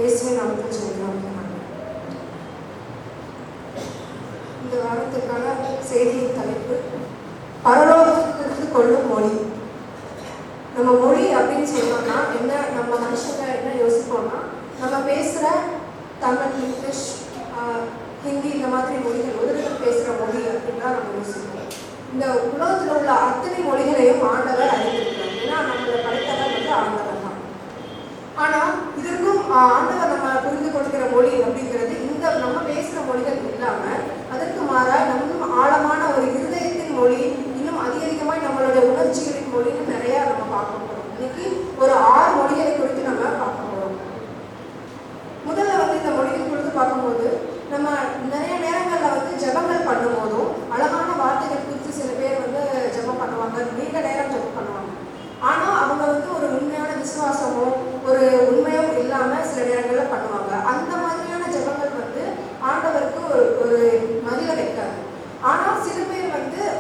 இயேசுவின் நாமத்தில் ஜெபிக்கிறோம். இந்த வாரத்திற்கான செய்தியின் தலைப்பு பரலோகத்திற்கு கொள்ளும் மொழி. நம்ம மொழி அப்படின்னு சொன்னோம்னா என்ன, நம்ம மனுஷங்க என்ன யோசிப்போம்னா, நம்ம பேசுகிற தமிழ், இங்கிலீஷ், ஹிந்தி இந்த மாதிரி மொழிகள், உதவிகள் பேசுகிற மொழி அப்படின்னு தான் நம்ம யோசிப்போம். இந்த உலகத்தில் உள்ள அத்தனை மொழிகளையும் ஆண்டவர் அறிந்திருக்கிறார். ஏன்னா நம்மளை படைத்தவர் ஆண்டவர் தான். ஆனால் இதற்கும் ஆண்டவர் நம்ம புரிந்து கொடுக்கிற மொழி அப்படிங்கிறது இந்த நம்ம பேசுகிற மொழிகள் இல்லாமல் அதற்கு மாறாக நம்ம ஆழமான ஒரு இருதயத்தின் மொழி, இன்னும் அதிகமாய் நம்மளுடைய உணர்ச்சிகளின் மொழின்னு நிறையா நம்ம பார்க்க போகிறோம். இன்னைக்கு ஒரு 6 மொழிகளை குறித்து நம்ம பார்க்க போகிறோம். முதல்ல இந்த மொழிகள் குறித்து பார்க்கும்போது நம்ம நிறைய நேரங்களில் ஜெபங்கள் பண்ணும் போதும் அழகான வார்த்தைகள் குறித்து சில பேர் ஜெபம் பண்ணுவாங்க, நீண்ட நேரம் ஜெபம் பண்ணுவாங்க. ஆனால் அவங்க ஒரு உண்மையான விசுவாசமோ ஒரு உண்மையும் இல்லாமல் சில நேரங்களில் பண்ணுவாங்க. அந்த மாதிரியான ஜெபங்கள் ஆண்டவருக்கு ஒரு மதில வைக்காது. ஆனால் சில பேர்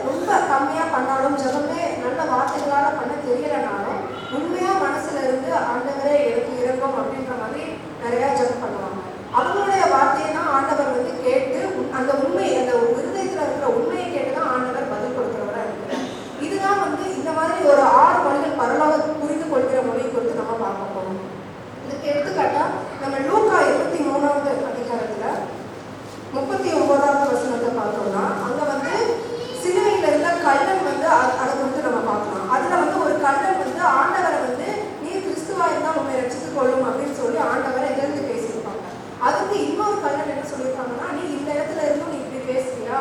ரொம்ப கம்மியாக பண்ணாலும், ஜெபமே நல்ல வார்த்தைகளால் பண்ண தெரியலனாலும் உண்மையாக மனசுல இருந்து ஆண்டவரே எனக்கு இறங்கும் அப்படின்ற மாதிரி நிறையா ஜெபம் பண்ணுவாங்க. அவங்களுடைய வார்த்தையை தான் ஆண்டவர் கேட்டு அந்த உண்மை, அந்த இருதயத்தில் இருக்கிற உண்மையை கேட்டு தான் ஆண்டவர் பதில் கொடுக்கிறவராக இருக்கிறார். இதுதான் இந்த மாதிரி ஒரு 6 மொழிகள் பரலோக புரிந்து கொள்கிற மொழியை குறித்து நம்ம பார்க்க போகிறோம். இதுக்கு எடுத்துக்காட்டா நம்ம லூக்கா 23வது அதிகாரத்தில் 39வது வசனத்தை பார்த்தோம்னா, அங்கே சிலுவையில் இருந்த கள்ளன் அதை குறித்து நம்ம பார்க்கலாம். அதில் ஒரு கள்ளன் ஆண்டவரை நீ கிறிஸ்துவா இருந்தால் உண்மை ரட்சித்துக் கொள்ளும் அப்படின்னு சொல்லி ஆண்டவரை எதிர்த்து பேசியிருப்பாங்க. அதுக்கு இன்னொரு கள்ளன் என்ன சொல்லியிருக்காங்கன்னா, நீ இந்த இடத்துல இருந்தும் நீ இப்படி பேசுறியா,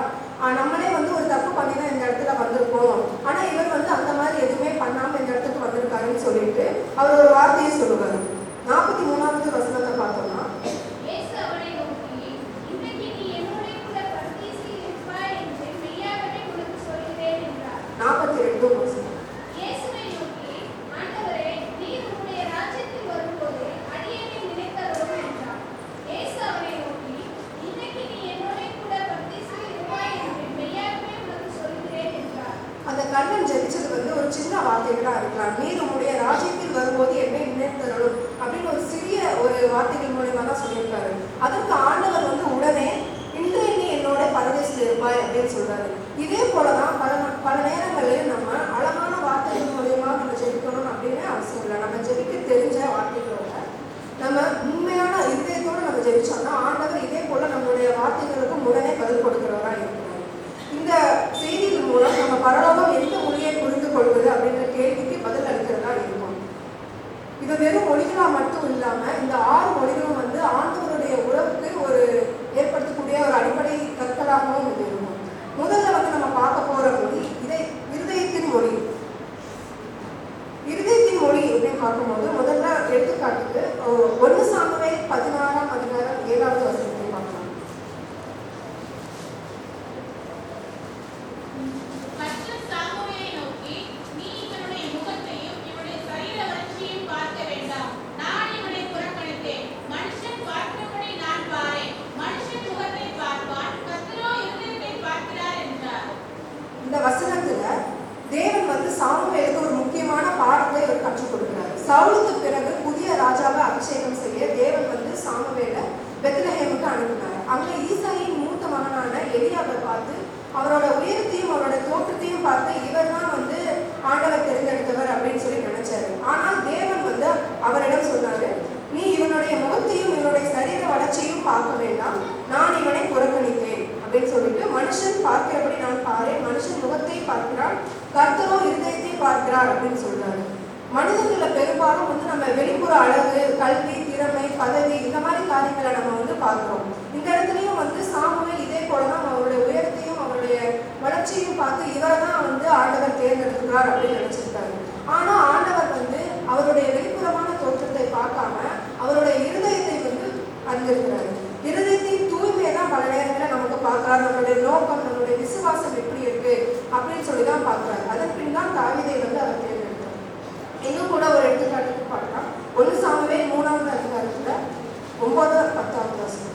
நம்மளே ஒரு தப்பு பண்ணி தான் இந்த இடத்துல வந்திருக்கோம், ஆனால் இவர் அந்த மாதிரி எதுவுமே பண்ணாமல் இந்த இடத்துக்கு வந்திருக்காருன்னு சொல்லிட்டு அவர் ஒரு வார்த்தையை சொல்லுவார். 43வது வசனத்தை பார்த்தோம்னா, 42 வசனம், அந்த கண்ணன் ஜெபிச்சது ஒரு சின்ன வார்த்தைகளாக இருக்கலாம். நீர் உங்களுடைய ராஜ்யத்தில் வரும்போது என்னை நினைத்தருளும் அப்படின்னு ஒரு சிறிய ஒரு வார்த்தைகள் மூலமா தான் சொல்லியிருக்காரு. அதற்கு ஆண்டவர் உடனே இன்றைய நீ என்னோட பரதேசில் இருப்பாய் அப்படின்னு சொல்றாரு. இதே போலதான் பல நேரங்களில் நம்ம அழகான வார்த்தைகள் மூலியமா நம்ம ஜெபிக்கணும் அப்படின்னு அவசியம் இல்லை. நம்ம ஜெபிக்க தெரிஞ்ச வார்த்தைகளோட நம்ம உண்மையான இதயத்தோடு நம்ம ஜெபிச்சோம்னா ஆண்டவர் இதே போல நம்மளுடைய வார்த்தைகளுக்கும் உடனே பதில் கொடுக்கிறவரா இருக்கிறார். இந்த செய்தியின் மூலம் நம்ம பரலோகம் எந்த மொழியை புரிந்து கொள்வது அப்படின்ற கேள்விக்கு பதில் அளிக்கிறதா இருக்கும். இது வெறும் மொழிகளா மட்டும் இல்லாம இந்த 6 மொழிகளும் ஆண்டவருடைய உறவுக்கு ஒரு ஏற்படுத்தக்கூடிய ஒரு அடிப்படை கற்களாகவும் இது இருக்கும். முதல்ல நம்ம பார்க்க போற மொழி இருதயத்தின் மொழி. இருதயத்தின் மொழி அப்படின்னு பார்க்கும்போது முதல்ல எடுத்துக்காட்டுக்கு 1 சாமுவேல் 16ஆம் அதிகாரம் 7வது வசனத்தை பார்க்கலாம். இந்த வசனத்துல தேவன் சாமுவேலுக்கு ஒரு முக்கியமான பாடத்தை அவர் கற்றுக் கொடுக்கிறார். சவுலுக்கு பிறகு புதிய ராஜாவை அபிஷேகம் செய்ய தேவன் சாமுவேலை பெத்லஹேமுக்கு அனுப்பினார். அங்க ஈசாயின் மூத்த மகனான எலியாவை பார்த்து அவரோட உயரத்தையும் அவரோட தோற்றத்தையும் பார்த்து இவர் தான் ஆண்டவர் தேர்ந்தெடுத்தவர் அப்படின்னு சொல்லி நினைச்சாரு. ஆனால் தேவன் அவரிடம் சொன்னாரு, நீ இவனுடைய முகத்தையும் இவனுடைய சரீர வளர்ச்சியும் பார்க்க வேண்டாம், நான் இவனை புறக்கணித்தேன் அப்படின்னு சொல்லிட்டு, மனுஷன் பார்க்கிறபடி நான் பாரேன், மனுஷன் முகத்தை பார்க்கிறான், கர்த்தரோ இருதயத்தை பார்க்கிறார் அப்படின்னு சொல்றாரு. மனிதர்கள பெரும்பாலும் நம்ம வெளிப்புற அழகு, கல்வி, திறமை, பதவி இந்த மாதிரி காரியங்களை நம்ம பார்க்கிறோம். இந்த இடத்துலையும் சாமுவேல் இதே போலதான் அவருடைய உயரத்தையும் அவருடைய வளர்ச்சியும் பார்த்து இவரை தான் ஆண்டவர் தேர்ந்தெடுக்கிறார் அப்படின்னு நினைச்சிருக்காரு. ஆனா ஆண்டவர் அவருடைய வெளிப்புறமான தோற்றத்தை பார்க்காம அவருடைய இருதயத்தை அறிந்திருக்கிறாரு. இருதயத்தின் தூய்மையை தான் பல நேரங்களில் நமக்கு பார்க்கிறார். நம்மளுடைய நோக்கம், நம்மளுடைய விசுவாசம் எப்படி இருக்கு அப்படின்னு சொல்லிதான் பார்க்கிறார். அதன் பின் தான் தாவீதை அவர் தேர்ந்தெடுத்தார். இன்னும் கூட ஒரு எடுத்துக்காட்டுக்கு பார்க்கலாம். 1 சாமுவேல் 3வது அதிகாரத்துல 9, 10வது வசனம்.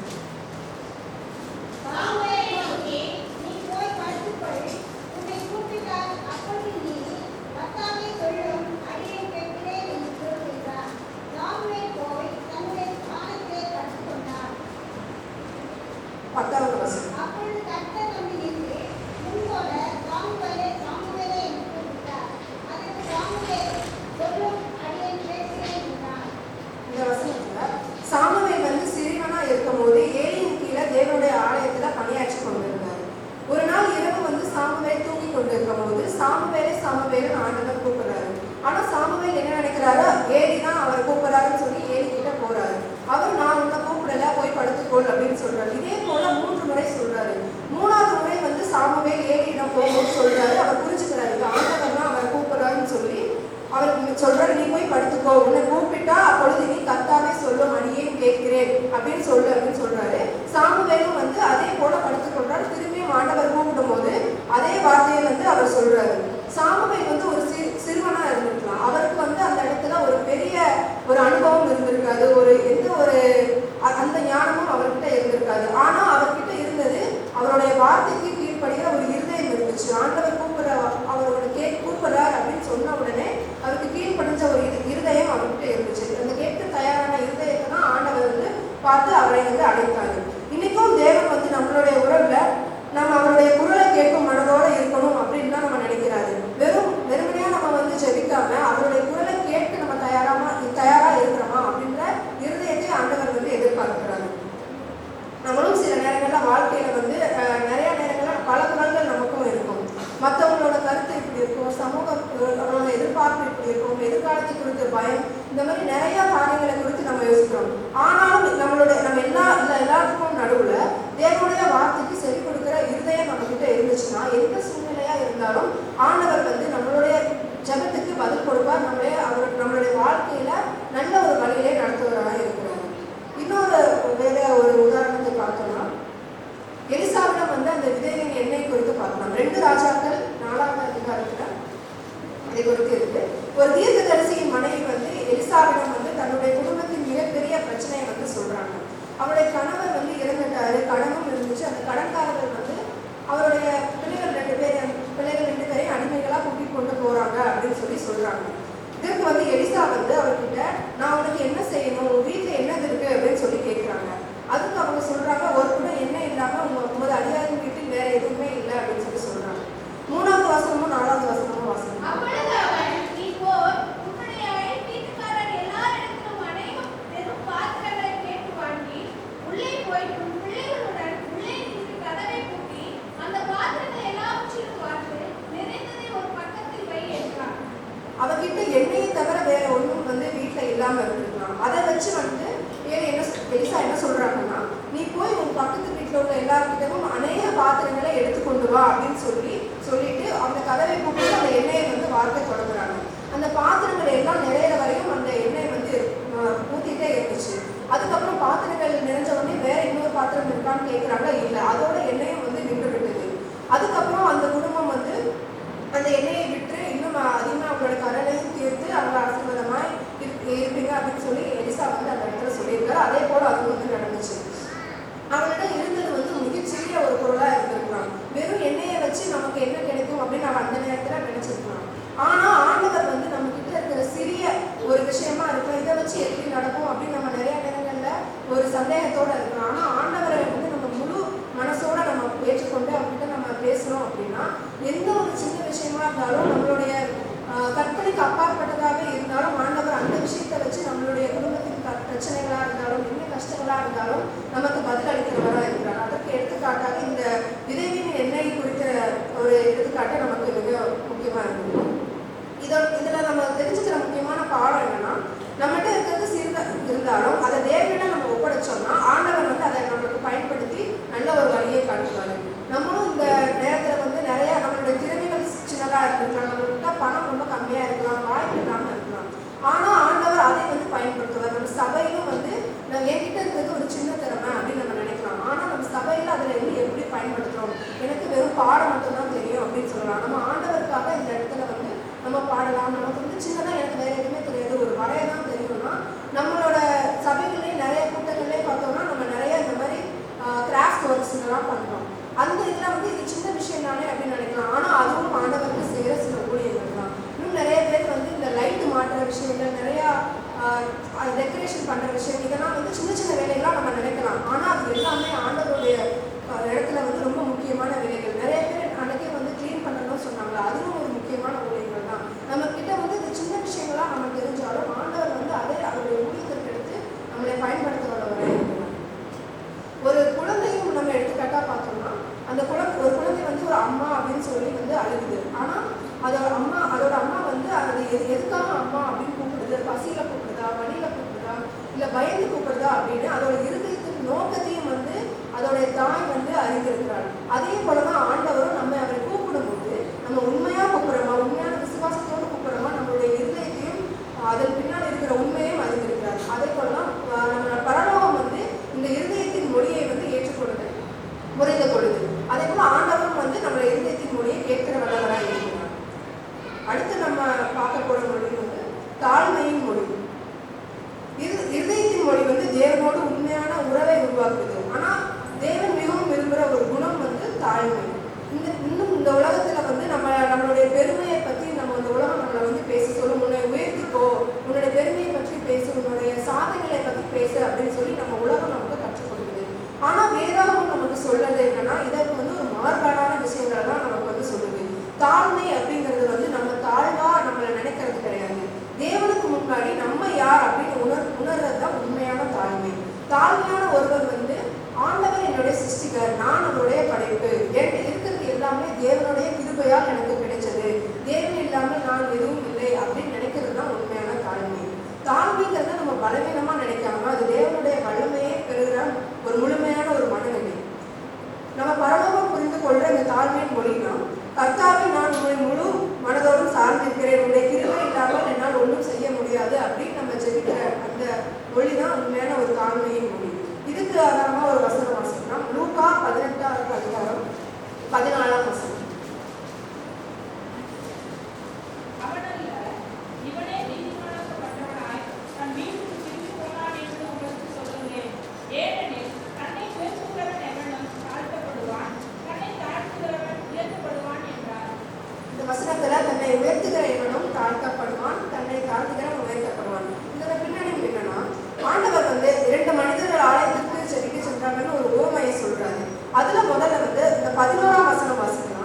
வச்சுக்கோ, உன்னை கூப்பிட்டா அப்பொழுது நீ கர்த்தாவே சொல்லும் அடியேன் கேட்கிறேன் அப்படின்னு சொல்லு அப்படின்னு சொல்றாரு. சாமுவேலும் வந்து அதே போல படுத்துக்கொண்டார். திரும்பியும் ஆண்டவர் கூப்பிடும் போது அதே வார்த்தையை வந்து அவர் சொல்றாரு. சாமுவேல் வந்து ஒரு சிறுவனா இருந்திருக்கலாம். அவருக்கு வந்து அந்த இடத்துல ஒரு பெரிய ஒரு அனுபவம் இருந்திருக்காது, ஒரு எந்த ஒரு அந்த ஞானமும் அவர்கிட்ட இருந்திருக்காது. ஆனா அவர்கிட்ட இருந்தது அவருடைய வார்த்தைக்கு கீழ்ப்படுகிற ஒரு இருதயம் இருந்துச்சு. ஆண்டவர் அவரோட கூப்பிடுறார் அப்படின்னு சொன்ன உடனே அவருக்கு கீழ்ப்படிஞ்ச ஒரு இருதயம் அவர்கிட்ட இருந்துச்சு. அந்த கேட்க தயாரான இருதயத்தை தான் ஆண்டவர் வந்து பார்த்து அவரை வந்து அழைத்தாரு. இன்னைக்கும் தேவன் வந்து நம்மளுடைய உறவுல நம்ம அவருடைய குரலை கேட்கும் மனதோட இருக்கணும் அப்படின்னு தான் நம்ம நினைக்கிறாரு. வெறுமனையா நம்ம வந்து ஜெபிக்காம அவருடைய குரலை கேட்க நம்ம தயாரா இருக்கிறோமா அப்படின்ற இருதயத்தை ஆண்டவர் வந்து எதிர்பார்க்கிறாரு. நம்மளும் சில நேரங்கள்ல வாழ்க்கையில வந்து நிறைய நேரங்கள்ல பல குரல்கள் நமக்கும் இருக்கும். மற்றவங்களோட கருத்து இப்படி இருக்கும், சமூகத்தோட எதிர்பார்ப்பு இப்படி இருக்கும், எதிர்காலத்தை குறித்த பயம், இந்த மாதிரி நிறைய காரியங்களை குறித்து நம்ம யோசிக்கிறோம். ஆனாலும் நம்ம எல்லாத்துக்கும் நடுவுல தேவனுடைய வார்த்தைக்கு செவி கொடுக்கிற இருதயம் நம்ம கிட்ட இருந்துச்சுன்னா எந்த சூழ்நிலையா இருந்தாலும் ஆண்டவர் வந்து நம்மளுடைய ஜபத்துக்கு பதில் கொடுப்பார். நம்மளுடைய வாழ்க்கையில நல்ல ஒரு வழியிலே நடத்துவராக இருக்கிறார். இன்னொரு வேற ஒரு உதாரணத்தை பார்த்தோம்னா, எலிசாவிடம் வந்து அந்த விதையின் எண்ணெய் குறித்து பார்க்கலாம். 2 ராஜாக்கள் 4ஆம் அதிகாரத்துல அதை குறித்து இருக்கு. ஒரு தீர்க்கதரிசியின் மனைவி வந்து எலிசாவிடம் வந்து தன்னுடைய குடும்பத்தின் மிகப்பெரிய பிரச்சனையை வந்து சொல்றாங்க. அவருடைய கணவர் வந்து இறந்துட்டாரு, கடனும் இருந்துச்சு. அந்த கடன்காரர்கள் வந்து அவருடைய பிள்ளைகள் 2 பேரையும் அடிமைகளா கூட்டிட்டு கொண்டு போறாங்க அப்படின்னு சொல்றாங்க. இதற்கு வந்து எலிசா வந்து அவர்கிட்ட நான் உனக்கு என்ன செய்யணும், உன் வீட்டுல என்னது இருக்கு அப்படின்னு சொல்லி கேட்கிறாங்க. அதுக்கு அவங்க சொல்றாங்க, ஒரு கூட என்ன இல்லாம உங்களது அடியாரின் வீட்டில் வேற எதுவுமே இல்லை அப்படின்னு சொல்றாங்க. 3ஆவது வசனமும் 4ஆவது வசனமும் வாசனம். அவகிட்ட எண்ணெயை தவிர வேற ஒன்றும் வந்து வீட்டுல இல்லாம இருந்திருக்கலாம். அதை வச்சு வந்து எலிசா என்ன சொல்றாங்கன்னா, நீ போய் உன் பக்கத்து வீட்டுல உள்ள எல்லார்கிட்டவும் அநேக பாத்திரங்களை எடுத்துக்கொண்டு வா அப்படின்னு சொல்லிட்டு அந்த கதவை கூப்பிட்டு அந்த எண்ணெயை வந்து வார்த்தை தொடங்குறாங்க. அந்த பாத்திரங்கள் எல்லாம் நிறையிற வரையும் அந்த எண்ணெய் வந்து ஊத்திட்டே இருந்துச்சு. அதுக்கப்புறம் பாத்திரங்கள் நிறைஞ்ச உடனே வேற இன்னொரு பாத்திரம் இருக்கான்னு கேட்கறாங்க, இல்லை, அதோட எண்ணெயும் வந்து நின்று விட்டது. அதுக்கப்புறம் அந்த குடும்பம் வந்து அந்த எண்ணெயை விட்டு இன்னும் அதிகமாக அவங்களோட கடனையும் தீர்த்து அவங்க ஆசீர்வாதமாய் இருப்பீங்க அப்படின்னு சொல்லி எலிசா வந்து அந்த இடத்துல சொல்லியிருக்காரு. அதே போல அது வந்து நடந்துச்சு. அவங்களிடம் இருந்தது வந்து மிகச்சிறிய ஒரு பொருளா இருந்திருக்கலாம். வெறும் எண்ணெயை வச்சு நமக்கு என்ன கிடைக்கும் அப்படின்னு நம்ம அந்த நேரத்துல நினைச்சிருக்கலாம். ஆனா ஆண்டவர் வந்து நம்ம கிட்ட இருக்கிற சிறிய ஒரு விஷயமா இருக்கும், இதை வச்சு எப்படி நடக்கும் அப்படின்னு நம்ம நிறைய நேரங்கள்ல ஒரு சந்தேகத்தோட இருக்கலாம். ஆனா ஆண்டவரை வந்து நம்ம முழு மனசோட நம்ம ஏற்றுக்கொண்டு அவர்கிட்ட நம்ம பேசணும் அப்படின்னா எந்த ஒரு சின்ன விஷயமா இருந்தாலும் நம்மளுடைய கற்பனைக்கு அப்பாற்பட்டதாக இருந்தாலும் ஆண்டவர் அந்த விஷயத்தை வச்சு நம்மளுடைய குடும்பத்தின் பிரச்சனைகளா இருந்தாலும் என்ன கஷ்டங்களா இருந்தாலும் நமக்கு பதில் அளிக்கிறவராக இருக்கிறார். அதற்கு எடுத்துக்காட்டாக இந்த விதைவின் எண்ணெய் குறித்த ஒரு எடுத்துக்காட்டை நமக்கு மிக முக்கியமா இருக்கும். இதுல நம்ம தெரிஞ்சுக்கிற முக்கியமான பாடம் என்னன்னா, நம்மகிட்ட இருக்கிறது சிறிதா இருந்தாலும் அதை தேவனிடம் நம்ம ஒப்படைச்சோம்னா ஆண்டவர் வந்து அதை நம்மளுக்கு பயன்படுத்தி நல்ல ஒரு வழியை காட்டுவாரு. நம்மளும் இந்த நேரத்துல வந்து நிறைய நம்மளுடைய திறமைகள் சின்னதா இருக்கலாம், நம்மள்கிட்ட பணம் ரொம்ப கம்மியா இருக்கலாம், வாய்ப்பு இல்லாம இருக்கலாம். ஆனா ஆண்டவர் அதை வந்து பயன்படுத்துவார். நம்ம சபையிலும் வந்து என்கிட்ட இருக்கிறது ஒரு சின்ன திறமை அப்படின்னு நம்ம நினைக்கலாம். ஆனா தாழ்மை. இன்னும் இந்த உலகத்துல வந்து நம்மளுடைய பெருமையை பத்தி நம்ம இந்த உலகம் நம்மளை வந்து பேச சொல்லும். உன்னை உயர்த்திக்கோ, உன்னுடைய பெருமையை பற்றி பேசு, உன்னுடைய சாதனைகளை பத்தி பேசு அப்படின்னு சொல்லி நம்ம உலகம் நமக்கு கற்றுக் கொடுக்குது. ஆனா வேதாகமம் நமக்கு சொல்றது என்னன்னா, இதற்கு வந்து ஒரு மாறுபாடான விஷயங்களை தான் நமக்கு வந்து சொல்லுது. தாழ்மை அப்படிங்கிறது வந்து நம்ம தாழ்வா நம்மளை நினைக்கிறது கிடையாது. தேவனுக்கு முன்னாடி நம்ம யார் அப்படின்னு உணர்றது தான் உண்மையான தாழ்மை. தாழ்மையான ஒருவர் வந்து ஆண்டவர் என்னுடைய சிருஷ்டிகர், நான் அவருடைய படைப்பு, என்கிட்ட இருக்கிறது எல்லாமே தேவனுடைய கிருபையால் எனக்கு கிடைச்சது, தேவன் இல்லாமல் நான் எதுவும் இல்லை அப்படின்னு நினைக்கிறது தான் உண்மையான தாழ்மை. தாழ்மைங்கிறத நம்ம பலவீனமா நினைக்காம அது தேவனுடைய வல்லமையே பெறுகிற ஒரு முழுமையான ஒரு மனநிலை. நம்ம பரலோகம் புரிந்து கொள்ற இந்த தாழ்மையின் மொழினா, கர்த்தாவை நான் உங்களை முழு மனதோடு சார்ந்திருக்கிறேன், உடைய கிருபை இல்லாமல் என்னால் ஒன்றும் செய்ய முடியாது அப்படின்னு நம்ம ஜெபிக்கிற அந்த மொழி தான் உண்மையான ஒரு தாழ்மையின் மொழி. இதுக்கு ஆதாரமா ஒரு வசனம் வாசிக்கலாம். லூக்கா 18வது அதிகாரம் 14ஆம் வசனம். வசனத்துல தன்னை உயர்த்துகிற எவனும் தாழ்த்தப்படுவான், தன்னை தாழ்த்துகிறவன் உயர்த்தப்படுவான். இதோட பின்னணி என்னன்னா, ஆண்டவர் வந்து 2 மனிதர்கள் ஆலயத்துக்கு செடிக்கு சென்றாங்கன்னு ஒரு ஓமையை சொல்றாரு. அதுல முதல்ல வந்து இந்த 11ஆம் வசனம் வாசிக்கலாம்.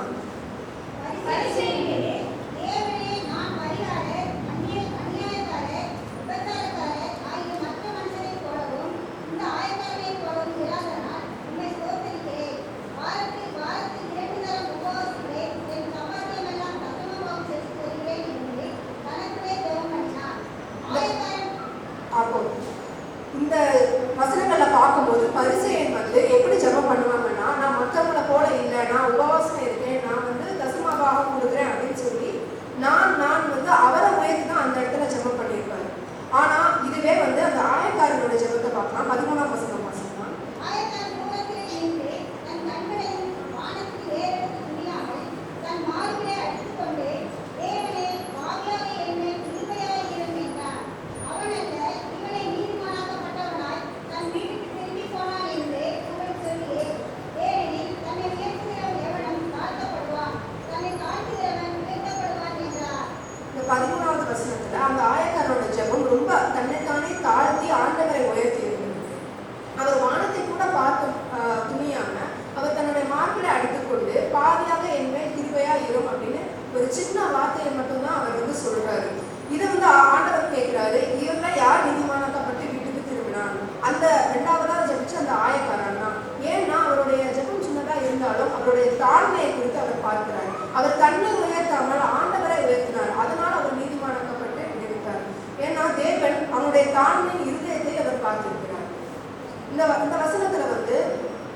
இந்த வசனங்களை பார்க்கும்போது பரிசேயன் வந்து எப்படி ஜெபம் பண்ணுவாங்கன்னா, நான் மற்றவங்களை போல இல்லை, நான் உபவாசம் இருக்கேன், நான் வந்து தசமபாகம் கொடுக்குறேன் அப்படின்னு சொல்லி நான் வந்து அவரை உயர்த்தி தான் அந்த இடத்துல ஜெபம் பண்ணியிருப்பாரு. ஆனா இதுவே வந்து அந்த ஆயக்காரனோட ஜெபத்தை பார்க்கலாம். 13ஆம் வசனம் வாசிக்கலாம். அந்த ஆயக்காரனோட ஜெபம் ரொம்ப தன்னைத்தானே தாழ்த்தி ஆண்டவரை உயர்த்தி இருந்தது. அவர் வானத்தை கூட பார்க்க துணியாம அவர் தன்னுடைய மார்பிலை அடித்துக்கொண்டு பாதியாக என் மேல் கிருபையா இரும் அப்படின்னு ஒரு சின்ன வார்த்தையை மட்டும்தான் அவர் வந்து சொல்றாரு. இதை வந்து ஆண்டவர் கேட்கிறாரு, இவர்ல யார் நீதிமானாக்கப்பட்டு வீட்டுக்கு திரும்பினான்? அந்த 2வதாக ஜெபிச்சு அந்த ஆயக்காரன் தான். ஏன்னா அவருடைய ஜெபம் சின்னதா இருந்தாலும் அவருடைய தாழ்மையை குறித்து அவர் பார்க்கிறார். அவர் தன்னை உயர்த்தாமல் ஆண்டவரை உயர்த்தினார். அதனால அவர் நீதிமானாக்கப்பட்டு விடுவித்தார். ஏன்னா தேவன் அவனுடைய தாழ்மையின் இருதயத்தை அவர் பார்த்திருக்கிறார். இந்த வசனத்துல வந்து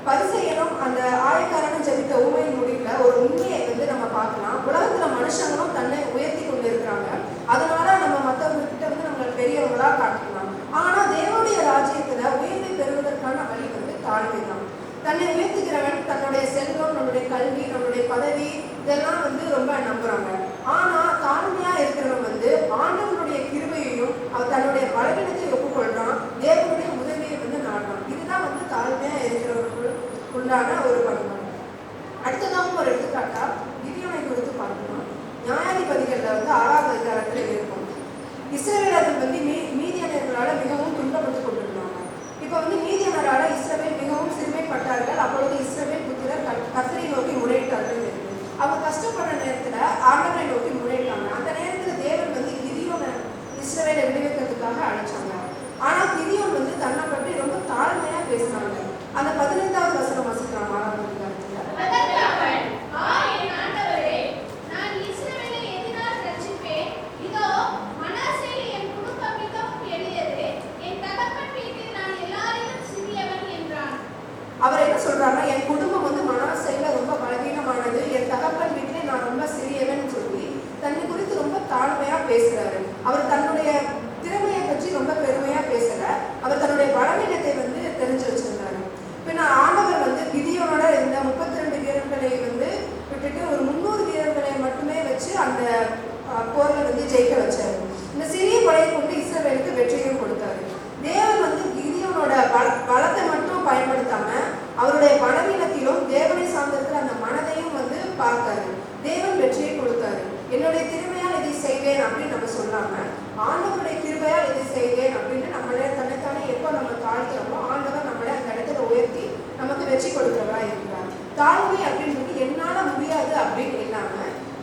பரிசேயனும் அந்த ஆயக்காரனும் ஜெபித்த ஊமையின் முடிவுல ஒரு உண்மையை வந்து நம்ம பார்க்கலாம். உலகத்துல மனுஷங்களும் தன்னை உயர்த்தி கொண்டு இருக்கிறாங்க. அதனால நம்ம மற்றவங்க கிட்ட வந்து நம்மளை பெரியவங்களா காட்டிக்கலாம். ஆனா தேவனுடைய ராஜ்யத்துல உயர்வை பெறுவதற்கான வழி வந்து தாழ்மை தான். தன்னை உயர்த்துகிறவன் தன்னுடைய செல்வம், நம்முடைய கல்வி, நம்முடைய பதவி இதெல்லாம் வந்து ரொம்ப நம்புறாங்க. ஆனா தாழ்மையா இருக்கிறவன் வந்து ஆண்டவனுடைய கிருபையையும் அவர் தன்னுடைய பலவீனத்தை ஒப்புக்கொள்றான், தேவனுடைய உதவியை வந்து நாடுறான். இதுதான் வந்து தாழ்மையா இருக்கிறவர்கள் உண்டான ஒரு பண்பு. அடுத்ததாகவும் ஒரு எடுத்துக்காட்டா கிதியோனை குறித்து பார்க்கணும். நியாயாதிபதிகள்ல வந்து 6வது அதிகாரத்துல இருக்கும். இஸ்ரவேலர்கள் வந்து மீதியானியர்களால மிகவும் துன்பப்பட்டு கொண்டிருந்தாங்க. இப்ப வந்து மீதியானரால இஸ்ரவேல் மிகவும் சிறுமைப்பட்டார்கள். அப்பொழுது இஸ்ரவேல் புத்திரர் கர்த்தரை நோக்கி முறையிட்டார்கள். அவங்க கஷ்டப்படுற நேரத்துல ஆண்டவரை நோக்கி முறையிட்டாங்க. அந்த நேரத்துல தேவன் வந்து கிதியோனை இஸ்ரவேலை விடுவிக்கிறதுக்காக அழைச்சாங்க. ஆனா கிதியோன் வந்து தன்னை பற்றி ரொம்ப தாழ்மையா பேசினாங்க. அந்த 15வது வசனம் வாசிக்கலாம். 6வது அதிகாரத்துல அவர் என்ன சொல்றாருன்னா, பார்த்தாரு, தேவன் வெற்றியை கொடுத்தாரு. என்னுடைய திறமையால் இதை செய்வேன் அப்படின்னு நம்ம சொல்லாம, ஆண்டவருடைய கிருபையால் இதை செய்வேன் அப்படின்னு நம்மளே தன்னைத்தானே எப்போ நம்ம தாழ்த்துறோமோ ஆண்டவர் நம்மளை அந்த இடத்துல உயர்த்தி நமக்கு வெற்றி கொடுக்கிறவரா இருக்கிறார். தாழ்மை அப்படின்றது என்னால முடியாது அப்படின்னு இல்லாம,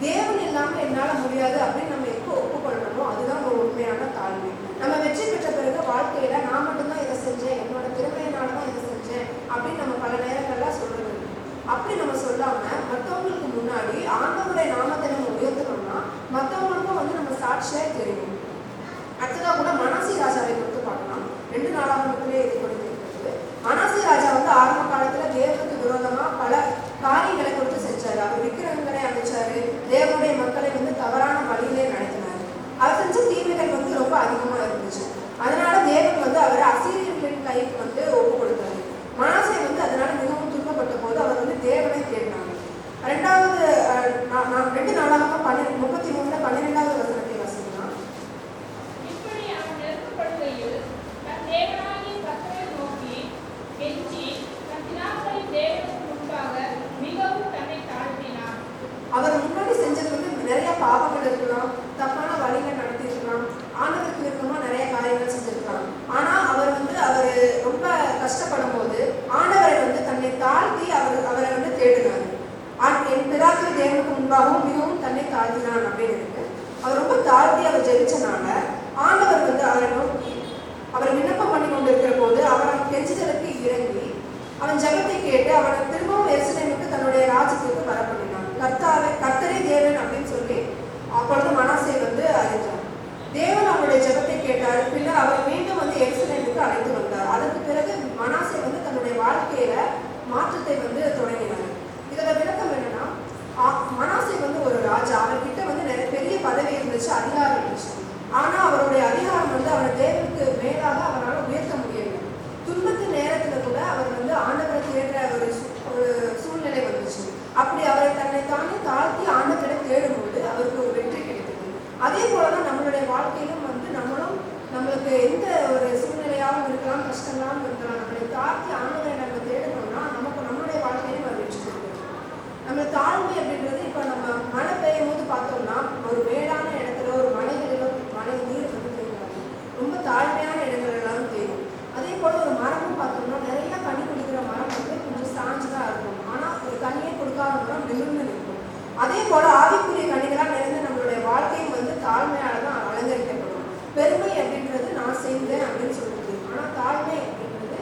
தேவன் இல்லாம என்னால முடியாது அப்படின்னு நம்ம எப்போ ஒப்புக்கொள்ளணுமோ அதுதான் ஒரு உண்மையான தாழ்மை. நம்ம வெற்றி பெற்ற பிறகு வாழ்க்கையில நான் மட்டும்தான் இதை செஞ்சேன், என்னோட திறமையினாலதான் இதை செஞ்சேன் அப்படின்னு நம்ம பல நேரங்கள்ல சொல்றது. அப்படி நம்ம சொல்லாம மற்றவங்களுக்கு முன்னாடி ஆண்டவருடைய நாமத்தை நம்ம உயர்த்தணும்னா மற்றவங்களுக்கும் நம்ம சாட்சியா தெரியும். அடுத்ததா கூட மனாசி ராஜாவை கொடுத்து பார்க்கலாம். 2 நாளாகமத்திலே இது கொடுத்திருக்கிறது. மனாசி ராஜா ஆரம்ப காலத்துல தேவனுக்கு விரோதமா பல காரியங்களை கொடுத்து செஞ்சாரு. அவர் விக்கிரகங்களை அமைச்சாரு, தேவனுடைய மக்களை தவறான வழியிலே நடத்தினாரு. அவர் செஞ்ச தீமைகள் ரொம்ப அதிகமா இருந்துச்சு. அதனால தேவன் அவரை அசீரியர்களின் கைக்கு ஒப்பு கொடுத்தாரு. மனாசே அதனால மிகவும் துன்பப்பட்ட போது அவர் தேவனை தேடினாங்க. 2 நாளாகமம் 33 12வது வசனத்தை வாசிக்கலாம். இப்படி அவன் நெருக்கப்படுகையில் தன் தேவனாகிய கர்த்தரை நோக்கி கெஞ்சி தன் பிதாக்களின் தேவனுக்கு முன்பாக மிகவும் தன்னை தாழ்த்தினான். அவர் முன்னாடி செஞ்சது நிறைய பாவங்கள் இருக்கலாம், தப்பான வழிகள் நடத்திருக்கலாம், ஆண்டவருக்கு விருப்பமா நிறைய காரியங்கள் செஞ்சிருக்கலாம். ஆனா அவர் அவர் ரொம்ப கஷ்டப்படும் போது ஆண்டவரை தன்னை தாழ்த்தி அவரை தேடினார். என் பிதாக்கள் தேவனுக்கு முன்பாகவும் மிகவும் தன்னை தாழ்த்தினான் அப்படின்னு இருக்கு. அவர் ரொம்ப தாழ்த்தி அவர் ஜெயிச்சனால ஆண்டவர் அவரை நோக்கி அவர் விண்ணப்பம் பண்ணி கொண்டிருக்கிற போது அவர் கெஞ்சுதலுக்கு இறங்கி அவன் ஜெபத்தை கேட்டு அவனை திரும்பவும் எருசலேமுக்கு தன்னுடைய ராஜ்யத்திற்கு வர பண்ணினான். கர்த்தரே தேவன் அப்படின்னு சொல்லி அப்பொழுது மனாசே அறிந்தார். தேவன் அவருடைய ஜெபத்தை கேட்டார். பின்னர் அவர் மீண்டும் எருசலேமுக்கு அழைத்து வந்தார். அதற்கு பிறகு மனாசே தன்னுடைய வாழ்க்கையில மாற்றத்தை தொடங்கினார். இதோட விளக்கம் என்னன்னா, மனாசே ஒரு ராஜா, அவர்கிட்ட நிறைய பெரிய பதவி இருந்துச்சு, அதிகாரம் இருந்துச்சு. ஆனா அவருடைய அதிகாரம் அவரை தேவனுக்கு மேலாக அவரால் உயர்த்த முடியவில்லை. துன்பத்து நேரத்துல கூட அவர் ஆண்டவரை தேடுற ஒரு சூழ்நிலை வந்துச்சு. அப்படி அவரை தன்னை தானே தாழ்த்தி ஆண்டவரை தேடும்போது அவருக்கு ஒரு வெற்றி கிடைத்தது. அதே போலதான் நம்மளுடைய வாழ்க்கையிலும் நம்மளுக்கு எந்த ஒரு சூழ்நிலையாகவும் இருக்கலாம், கஷ்டங்களாகவும் இருக்கலாம், நம்மளை தாழ்த்தி ஆண்டவரை நம்ம தேடணும்னா நம்மளுடைய வாழ்க்கையிலும் அது வெற்றி கொடுக்கும். நம்ம தாழ்மை அப்படின்றது இப்போ நம்ம மழை பெய்யும் போது பார்த்தோம்னா ஒரு மேடான இடத்துல ஒரு மலைகளிலும் மழை நீர் தேங்காது, ரொம்ப தாழ்மையான இடங்கள் எல்லாம் தேடும். அதே போல ஒரு மரமும் பார்த்தோம்னா நிறைய கனி குடிக்கிற மரம் கொஞ்சம் சாஞ்சுதான் இருக்கும், ஆனா ஒரு கனியை கொடுக்காத மரம் நிமிர்ந்து நிற்கும். அதே போல ஆவிக்குரிய கனிகளாக நிறைந்த நம்மளுடைய வாழ்க்கையும் தாழ்மையால தான் அலங்கரிக்கப்படும். பெருமை அப்படின்றது நான் செஞ்சேன் அப்படின்னு சொல்லுது, ஆனா தாழ்மை அப்படின்றது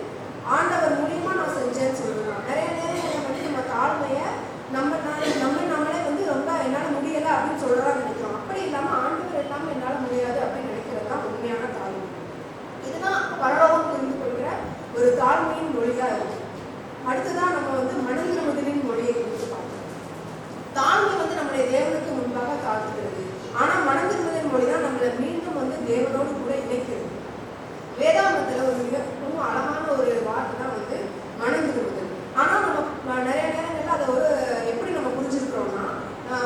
ஆண்டவர் மூலியமா நான் செஞ்சேன்னு சொல்லலாம். நிறைய நேரம் நம்ம தாழ்மையை நம்மளே ரொம்ப என்னால முடியல அப்படின்னு சொல்லலாம் நினைக்கிறோம். அப்படி இல்லாம ஆண்டவர் எல்லாமே என்னால முடியாது அப்படின்னு நினைக்கிறது தான் உண்மையான தாழ்மை. இதுதான் பரலோகம் புரிந்து கொள்கிற ஒரு தாழ்மையின் மொழியா இருக்கு. அடுத்ததான் நம்ம மனதிருமுதலின் மொழியை குறித்து பார்க்கணும். தாழ்மை நம்முடைய தேவனுக்கு முன்பாக தாழ்த்துகிறது. ஆனா மனதிருமுதலின் மொழி தான் நம்மளை மீண்டும் தேவனோடு கூட இணைக்கிறது. வேதாந்தத்துல ஒரு மிகவும் அழகான ஒரு வார்த்தை தான் மனதிருமுதல். ஆனா நம்ம நிறைய நேரங்கள்ல அதை எப்படி நம்ம புரிஞ்சிருக்கிறோம்னா,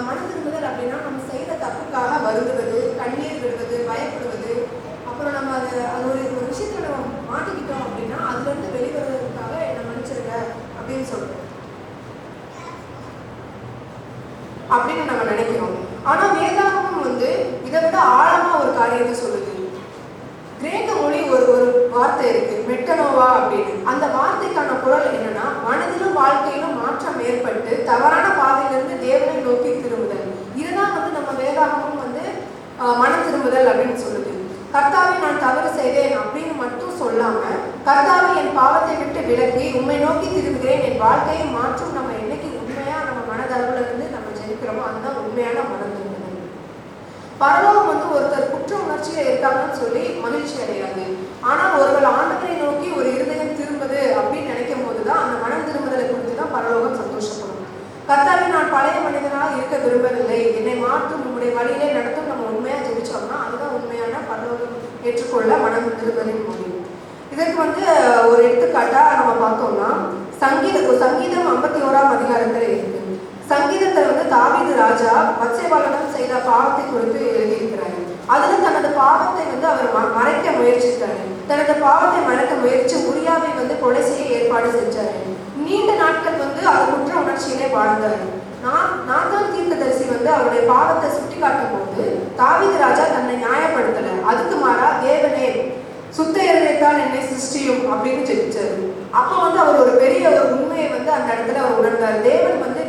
மனதிருமுதல் அப்படின்னா நம்ம செய்த தப்புக்காக வருந்துவது, கண்ணீர் விடுவது, பயப்படுவது, அப்புறம் நம்ம அது ஒரு விஷயத்துல நம்ம மாட்டிக்கிட்டோம் அப்படின்னா அதுல இருந்து வெளிவருவதற்காக என்ன மன்னிச்சிருங்க அப்படின்னு சொல்றோம் அப்படின்னு நம்ம நினைக்கிறோம். ஆனா வேதாகமும் இதை விட ஆழமா ஒரு காரியத்தை சொல்லுது. கிரேக்க மொழி ஒரு வார்த்தை இருக்கு, மெட்டனோவா அப்படின்னு. அந்த வார்த்தைக்கான குரல் என்னன்னா, மனதிலும் வாழ்க்கையிலும் மாற்றம் ஏற்பட்டு தவறான பாதையிலிருந்து தேவனை நோக்கி திரும்புதல். இதுதான் நம்ம வேதாகமும் மனம் திரும்புதல் அப்படின்னு சொல்லுது. கர்த்தாவை நான் தவறு செய்தேன் அப்படின்னு மட்டும் சொல்லாம, கர்த்தாவை என் பாவத்தை விட்டு விலக்கி உண்மை நோக்கி திரும்புகிறேன், என் வாழ்க்கையை மாற்றும் நம்ம என்னைக்கு உண்மையா நம்ம மனதளவுல இருந்து நம்ம ஜெயிக்கிறோமோ அதுதான் உண்மையான மனம் திரும்புதல். பரலோகம் ஒருத்தர் குற்ற உணர்ச்சியில இருக்காங்கன்னு சொல்லி மகிழ்ச்சி அடையாது. ஆனால் ஒருவர் ஆண்டவரை நோக்கி ஒரு இருதயம் திரும்புது அப்படின்னு நினைக்கும் போதுதான் அந்த மனம் திரும்புதலை குறித்து தான் பரலோகம் சந்தோஷப்படும். கர்த்தாவே நான் பழைய மனிதனாக இருக்க விரும்பவில்லை, என்னை மாற்றும் உங்களுடைய வழியிலே நடத்தும் நம்ம உண்மையா ஜெபிச்சோம்னா அதுதான் உண்மையான பரலோகம் ஏற்றுக்கொள்ள மனம் திரும்புதலின் மொழி. இதற்கு ஒரு எடுத்துக்காட்டா நம்ம பார்த்தோம்னா சங்கீதம் 51ஆம் அதிகாரத்துல இருக்கு. சங்கீதத்தை தாவீது ராஜா பத்சேபாளிடம் செய்த பாவத்தை குறித்து எழுதியிருக்கிறாரு. அதுல தனது பாவத்தை அவர் மறைக்க முயற்சித்தாரு. தனது பாவத்தை மறைக்க முயற்சி உரியாவை கொலை செய்ய ஏற்பாடு செஞ்சாரு. நீண்ட நாட்கள் அது குற்ற உணர்ச்சியிலே வாழ்ந்தார். நாத்தான் தீர்க்கதரிசி வந்து அவருடைய பாவத்தை சுட்டி காட்டும் போது தாவீது ராஜா தன்னை நியாயப்படுத்தல, அதுக்கு மாறா தேவனே சுத்த இருதயத்தால் என்னை சிருஷ்டியும் அப்படின்னு ஜெபிச்சாரு. அப்போ வந்து அவர் ஒரு பெரிய ஒரு உண்மையை வந்து அந்த இடத்துல அவர் உணர்ந்தார். தேவன் வந்து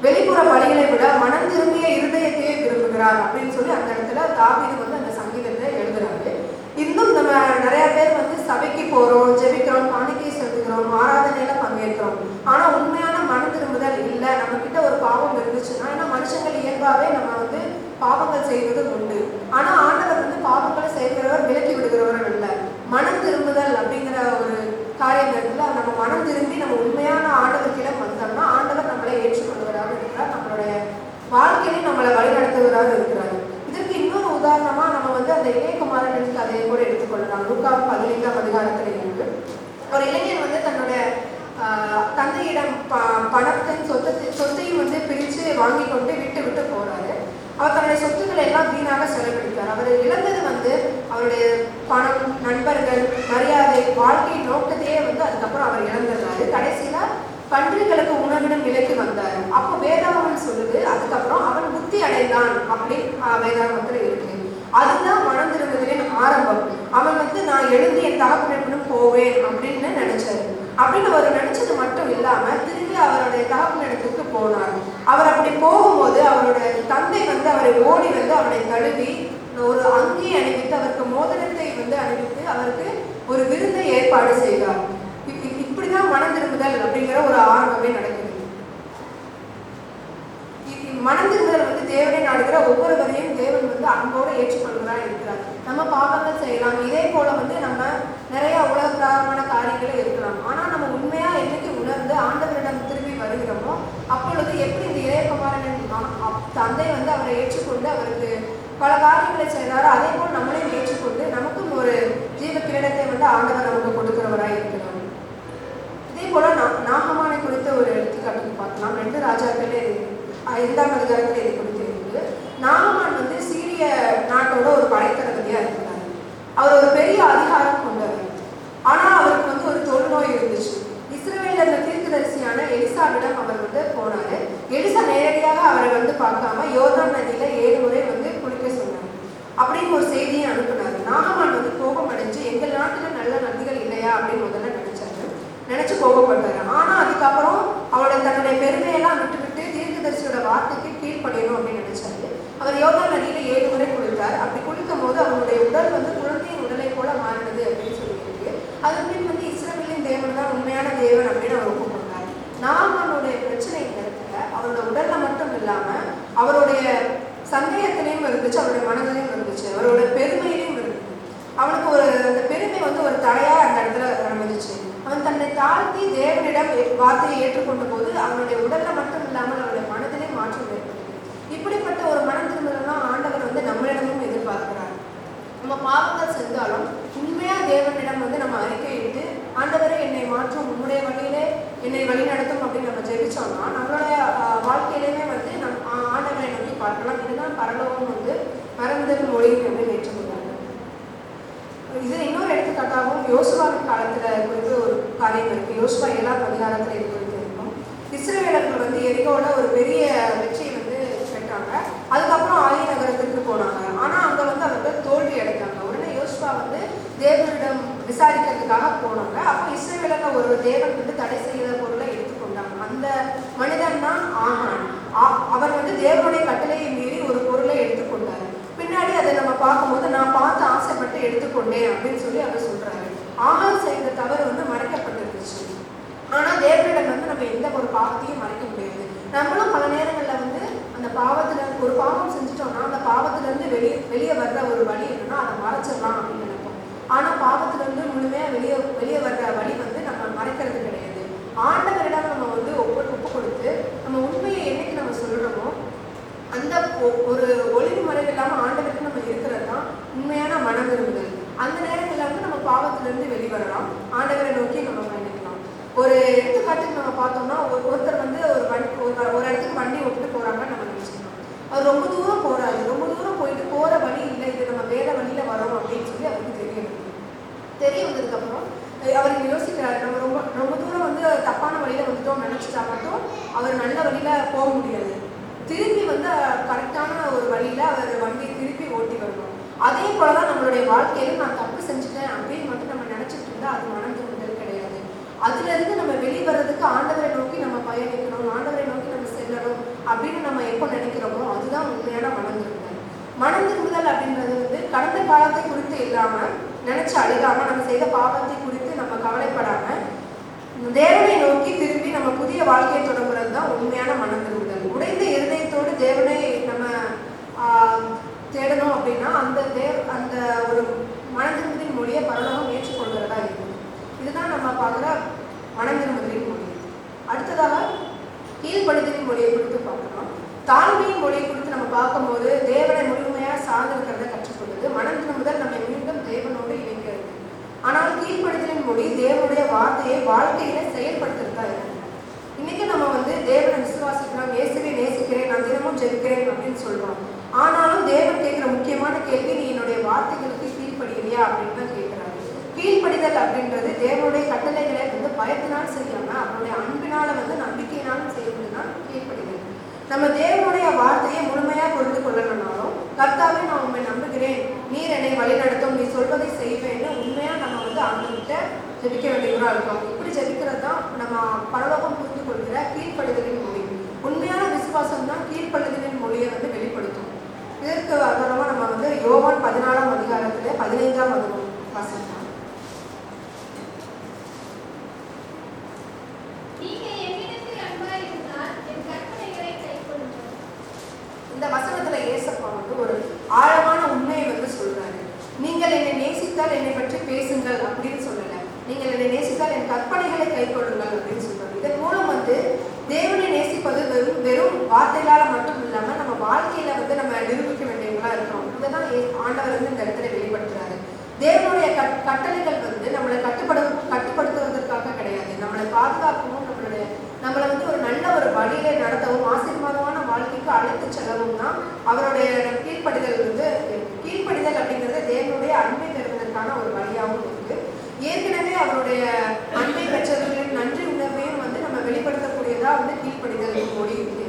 வெளிப்புற பலிகளை விட மனம் திரும்பிய இருதயத்தையே விரும்புகிறார் அப்படின்னு சொல்லி அந்த இடத்துல தாவீது வந்து அந்த சங்கீதத்தை எழுதுறாரு. இன்னும் நம்ம நிறைய பேர் வந்து சபைக்கு போறோம், ஜெபிக்கிறோம், காணிக்கை செலுத்துகிறோம், ஆராதனையில பங்கேற்கிறோம். ஆனா உண்மையான மனம் திரும்புதல் இல்லை. நம்ம கிட்ட ஒரு பாவம் இருந்துச்சுன்னா, ஏன்னா மனுஷங்கள் இயல்பாவே நம்ம வந்து பாவங்கள் செய்வது உண்டு. ஆனா ஆண்டவர் வந்து பாவங்களை செய்கிறவர் விலக்கி விடுகிறவர் இல்லை. மனம் திரும்புதல் அப்படிங்கிற ஒரு காரியம் இருக்குல்ல, நம்ம மனம் திரும்பி நம்ம உண்மையான ஆண்டவர்கிடம் வந்தோம்னா ஆண்டவர் நம்மளை ஏற்றுக்கொள்வராக இருக்கிறார், நம்மளுடைய வாழ்க்கையிலே நம்மளை வழிநடத்துவராக இருக்கிறார். இதற்கு இன்னொரு உதாரணமா நம்ம வந்து அந்த இளையகுமாரன் கதையை கூட எடுத்துக்கொள்ளலாம். லூக்கா 15ஆம் அதிகாரத்தில் இருந்து ஒரு இளைஞன் வந்து தன்னுடைய தந்தையிடம் பணத்தின் சொத்தையும் வந்து பிரித்து வாங்கி கொண்டு விட்டு போறாரு. அவர் தன்னுடைய சொத்துக்களை எல்லாம் வீணாக செலவழித்தார். அவர் இழந்தது வந்து அவருடைய பணம், நண்பர்கள், மரியாதை, வாழ்க்கை நோக்கத்தையே வந்து அதுக்கப்புறம் அவர் இழந்துடுறாரு. கடைசியில பன்றிகளுக்கு உணவிடும் நிலைக்கு வந்தார். அப்போ வேதாகமம் சொல்லுது, அதுக்கப்புறம் அவன் புத்தி அடைந்தான் அப்படின்னு வேதாகமத்தில் இருக்கு. அதுதான் மனம் திரும்புதலின் ஆரம்பம். அவன் வந்து நான் எழுந்து என் தகப்பனிடம் போவேன் அப்படின்னு நினைச்சாரு. அப்படின்னு அவர் நினைச்சது மட்டும் இல்லாம திரும்பி அவருடைய தகப்பனிடத்துக்கு போனார். அவர் அப்படி போகும்போது அவருடைய தந்தை வந்து அவரை ஓடி வந்து அவனை தழுவி ஒரு அங்கி அணிவித்து அவருக்கு மோதிரத்தை வந்து அணிவித்து அவருக்கு ஒரு விருந்தை ஏற்பாடு செய்தார். இப்படிதான் மனம் திரும்புதல் அப்படிங்கிற ஒரு ஆரம்பமே நடக்குது. மனம் திரும்புதல் வந்து தேவனை நாடுகிற ஒவ்வொருவரையும் தேவன் வந்து அன்போடு ஏற்றுக்கொள்கிறா இருக்கிறார். நம்ம பாவங்கள் செய்யலாம், இதே போல வந்து நம்ம நிறைய உலக பிரகாரமான காரியங்களே இருக்கலாம். ஆனா நம்ம உண்மையா என்னைக்கு உணர்ந்து ஆண்டவரிடம் திரும்பி வருகிறோமோ அப்பொழுது எப்படி இந்த இளையகுமாரன் தந்தை வந்து அவரை ஏற்றுக்கொண்டு அவருக்கு பல காரியங்களை செய்கிறாரோ அதே போல் நம்மளையும் ஏற்றுக்கொண்டு நமக்கும் ஒரு ஜீவ கிரீடத்தை வந்து ஆண்டவர் நமக்கு கொடுக்கிறவராய் இருக்கிறார். இதே போல நாகமானை குறித்த ஒரு எடுத்துக்காட்டுக்கு பார்க்கலாம். 2 ராஜாக்களே 5ஆம் அதிகாரத்தில் இது குறித்து இருக்கு. நாகமான் வந்து சீரிய நாட்டோட ஒரு படைத்தளபதியா இருக்கிறார். அவர் ஒரு பெரிய அதிகாரம் கொண்டவர். ஆனா அவருக்கு வந்து ஒரு தொழுநோய் இருந்துச்சு. இஸ்ரவேல்ல இருந்த தீர்க்கதரிசியான எலிசாவிடம் அவர் வந்து போனாரு. எலிசா நேரடியாக அவரை வந்து பார்க்காம யோர்தான் நதியில 7 முறை வந்து குளிக்க சொன்னார் அப்படின்னு ஒரு செய்தியை அனுப்பினார். நாகமான் வந்து கோபம் அடைஞ்சு எங்கள் நாட்டுல நல்ல நதிகள் இல்லையா அப்படின்னு முதல்ல நினைச்சு கோபப்பட்டாரு. ஆனா அதுக்கப்புறம் அவரோட தன்னுடைய பெருமையெல்லாம் விட்டு தீர்க்கதரிசியோட வார்த்தைக்கு கீழ்ப்படையணும் அப்படின்னு நினைச்சாரு. அவர் யோர்தான் நதியில 7 முறை குளித்தார். அப்படி குளிக்கும் போது அவருடைய உடல் வந்து குழந்தையின் உடலை போல மாறினது அப்படின்னு சொல்லியிருக்கு. அதுக்கு வந்து இஸ்ரவேலின் தேவன் தான் உண்மையான தேவன் அப்படின்னு அவர் ஒப்புக்கொண்டார். நாகமானுடைய பிரச்சனை இந்த இடத்துல அவரோட உடல்ல மட்டும் இல்லாம அவருடைய சந்தேகத்திலையும் இருந்துச்சு, அவருடைய மனதிலையும் இருந்துச்சு, அவரோட பெருமையிலையும் இருந்துச்சு. அவனுக்கு அந்த பெருமை வந்து ஒரு தடையா அந்த இடத்துல அமைஞ்சிச்சு. அவன் தன்னை தாழ்த்தி தேவனிடம் வார்த்தையை ஏற்றுக்கொண்ட போது அவனுடைய உடல்ல மட்டும் இல்லாமல் அவருடைய மனதிலே மாற்றம் ஏற்பட்டது. இப்படிப்பட்ட ஒரு மனம் திரும்பலாம் ஆண்டவர் வந்து நம்மளிடமும் எதிர்பார்க்கிறார். நம்ம பாவங்கள் செஞ்சாலும் உண்மையா தேவனிடம் வந்து நம்ம அறிக்கையிட்டு ஆண்டவரை என்னை மாற்றும், உன்னுடைய வழியிலே என்னை வழி நடத்தும் அப்படின்னு நம்ம ஜெபிச்சோம்னா நம்மளுடைய வாழ்க்கையிலேயுமே வந்து ஆண்டவரை நோக்கி பார்க்கலாம். இதுதான் பரலோகம் வந்து மறந்தல் மொழி அப்படின்னு ஏற்றுக்கொள்ளாங்க. இது இன்னொரு எடுத்துக்காட்டாகவும் யோசுவாவின் காலத்துல குறித்து ஒரு காரியம் இருக்கு. யோசுவா 7ஆம் அதிகாரத்துல இது குறித்து இருக்கும். இஸ்ரவேலர்கள் வந்து எரிகோல ஒரு பெரிய வெற்றியை வந்து பெற்றாங்க. அதுக்கப்புறம் ஆயி நகரத்திற்கு போனாங்க. ஆனா அங்க வந்து அவர்கள் தோல்வி அடைந்தாங்க. உடனே யோசுவா வந்து தேவனிடம் விசாரிக்கிறதுக்காக போனாங்க. அப்போ இஸ்ரவேலர்கள் ஒரு தேவன் வந்து தடை செய்த பொருளை எடுத்துக்கொண்டாங்க. அந்த மனிதன் தான் ஆகான். அவர் வந்து தேவனுடைய கட்டளையை மீறி ஒரு பொருளை எடுத்துக்கொண்டார். பின்னாடி அதை நம்ம பார்க்கும்போது நான் பார்த்து ஆசைப்பட்டு எடுத்துக்கொண்டேன் அப்படின்னு சொல்லி அவர் சொல்றாரு. ஆகான் செய்த தவறு வந்து மறைக்கப்பட்டிருந்துச்சு. ஆனா தேவனிடம் வந்து நம்ம எந்த ஒரு பாவத்தையும் மறைக்க முடியாது. நம்மளும் பல நேரங்கள்ல வந்து அந்த பாவத்துல ஒரு பாவம் செஞ்சுட்டோம்னா அந்த பாவத்துல இருந்து வெளியே வர்ற ஒரு வழி என்னன்னா அதை மறைச்சிடலாம் அப்படின்னு நினைப்போம். ஆனா பாவத்துல இருந்து முழுமையா வெளியே வர்ற வழி வந்து நம்ம மறைக்கிறது கிடையாது. ஆண்டவரிடம் நம்ம வந்து ஒப்பு கொடுத்து நம்ம உண்மையை என்னைக்கு நம்ம சொல்றோமோ அந்த ஒரு ஒளிவு மறைவு இல்லாம ஆண்டவருக்கு நம்ம இருக்கிறது தான் உண்மையான மனம் திரும்புதல். அந்த நேரத்துல வந்து நம்ம பாவத்திலிருந்து வெளிவரலாம், ஆண்டவரை நோக்கி நம்ம பயணிக்கலாம். ஒரு எடுத்துக்காட்டுக்கு நம்ம பார்த்தோம்னா ஒருத்தர் வந்து ஒரு இடத்துக்கு வண்டி ஓட்டிட்டு போறாங்கன்னு நம்ம நினைச்சுக்கணும். அவர் ரொம்ப தூரம் போறாரு. ரொம்ப தூரம் போயிட்டு போற வழி இல்லை, இது நம்ம வேற வழியில வரோம் அப்படின்னு சொல்லி அவருக்கு தெரிய வந்ததுக்கு அப்புறம் அவர் யோசிக்கிறாரு. நம்ம ரொம்ப தூரம் வந்து தப்பான வழியில வந்துட்டோம் நினைச்சிட்டா மட்டும் அவர் நல்ல வழியில போக முடியாது. திருப்பி வந்து கரெக்டான ஒரு வழியில அவர் வண்டியை திருப்பி ஓட்டி வரணும். அதே போலதான் நம்மளுடைய வாழ்க்கையில நான் தப்பு செஞ்சுட்டேன் அப்படின்னு மட்டும் நம்ம நினைச்சிட்டு இருந்தா அது மனம் திரும்புதல் கிடையாது. அதுல இருந்து நம்ம வெளிவரதுக்கு ஆண்டவரை நோக்கி நம்ம பயணிக்கணும், ஆண்டவரை நோக்கி நம்ம செல்லணும் அப்படின்னு நம்ம எப்போ நினைக்கிறோமோ அதுதான் உண்மையான மனம் திரும்புதல். மனம் திரும்புதல் அப்படின்றது வந்து கடந்த காலத்தை குறித்து இல்லாம நினைச்சு அழுகாம நம்ம செய்த பாவத்தை குறித்து நம்ம கவலைப்படாம தேவனை நோக்கி திரும்பி நம்ம புதிய வாழ்க்கையை தொடங்குறது தான் உண்மையான மனம் திரும்புதல். உடைந்த இருதயத்தோடு தேவனை நம்ம தேடணும் அப்படின்னா அந்த ஒரு மனம் திரும்புதலின் மொழியை பரலோகம் ஏற்றுக்கொள்கிறதா இருக்கும். இதுதான் நம்ம பார்க்குற மனம் திரும்புதலின் மொழி. அடுத்ததாக கீழ்ப்படுதலின் மொழியை குறித்து பார்க்கலாம். தாழ்மையின் மொழியை குறித்து நம்ம பார்க்கும்போது தேவனை முழுமையாக சார்ந்திருக்கிறத கற்றுக்கொள்வது. மனம் திரும்புதல் நம்மை மீண்டும் தேவனோடு இணைக்கிறது. ஆனால் கீழ்ப்படுதலின் மொழி தேவனுடைய வார்த்தையை வாழ்க்கையில செயல்படுத்துறதா இருக்கு. இன்னைக்கு நம்ம வந்து தேவனை விசுவாசிக்கிறோம், இயேசுவை நேசிக்கிறேன், நான் தினமும் ஜெபிக்கிறேன் அப்படின்னு சொல்றோம். ஆனாலும் தேவன் கேட்கிற முக்கியமான கேள்வி, நீ என்னுடைய வார்த்தைகளுக்கு கீழ்ப்படுகிறியா அப்படின்னு தான் கேட்கிறாரு. கீழ்ப்படிதல் அப்படின்றது தேவனுடைய கட்டளைகளை வந்து பயத்தினால் செய்யாம அவருடைய அன்பினால வந்து நம்பிக்கையினாலும் செய்வதுதான் கீழ்ப்படிதல். நம்ம தேவனுடைய வார்த்தையை முழுமையா புரிந்து கொள்ளணும்னாலும் கர்த்தாவே நான் உண்மை நம்புகிறேன், நீர் என்னை வழி நடத்தும், நீ சொல்வதை செய்வேன்னு உண்மையா நம்ம வந்து அவங்ககிட்ட ஜெபிக்க வேண்டியவரா இருக்கோம். இப்படி ஜெபிக்கிறது தான் நம்ம பரலோகம் புரிந்து கொள்கிற கீழ்ப்படுதலின் மொழி. உண்மையான விசுவாசம் தான் கீழ்ப்படுதலின் மொழியை வந்து வெளிப்படுத்தும். இதற்கு ஆதாரமா நம்ம வந்து யோவான் 14ஆம் அதிகாரத்துல 15ஆம் வசனம் வாசிக்கலாம். இந்த வசனத்துல ஏசப்பா வந்து ஒரு ஆழமான உண்மையை வந்து சொல்றாரு. நீங்கள் என்னை நேசித்தால் என்னை பற்றி பேசுங்கள் அப்படின்னு சொல்லல, நீங்கள் என்னை நேசித்தால் என் கற்பனைகளை கைக்கொள்ளுங்கள் அப்படின்னு சொல்றாரு. இதன் மூலம் வந்து தேவனை நேசிப்பது வெறும் வார்த்தைகளால மட்டும் இல்லாம நம்ம வாழ்க்கையில வந்து நம்ம நிரூபிக்க வேண்டியவங்களா இருக்கிறோம். இதைதான் ஆண்டவர் வந்து இந்த இடத்துல வெளிப்படுத்துறாரு. தேவனுடைய கட்டளைகள் வந்து நம்மளை கட்டுப்படுத்துவதற்காக கிடையாது, நம்மளை பாதுகாக்கவும் நம்மளை வந்து ஒரு நல்ல ஒரு வழியில நடத்தவும் ஆசீர்வாதமான வாழ்க்கைக்கு அழைத்து செல்லவும் தான் அவருடைய கீழ்ப்படிதல் வந்து. கீழ்ப்படிதல் அப்படிங்கிறது தேவனுடைய அன்பை பெறுவதற்கான ஒரு வழியாகவும் இருக்கு. ஏற்கனவே அவருடைய அன்பை பெற்றவர்களின் நன்றி உணர்வையும் வந்து நம்ம வெளிப்படுத்தக்கூடியதா வந்து கீழ்ப்படிதல் மொழி இருக்கு.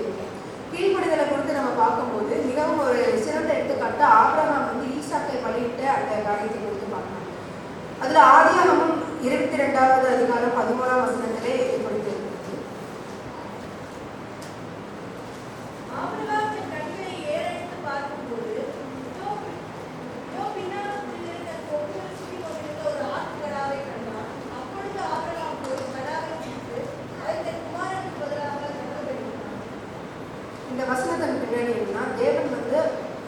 கீழ்ப்படிதலை குறித்து நம்ம பார்க்கும்போது மிகவும் ஒரு சிறந்த எடுத்துக்காட்டு ஆபிரகாம் வந்து ஈசாக்கை பலியிட்டு அந்த காரியத்தை குறித்து பார்க்கலாம். அதுல ஆதியாகமம் 22ஆவது அதிகாரம் 13ஆம் வசனத்திலே ஏற்படுத்தி இந்த வசனத்தின் பின்னாடி என்னன்னா, தேவன் வந்து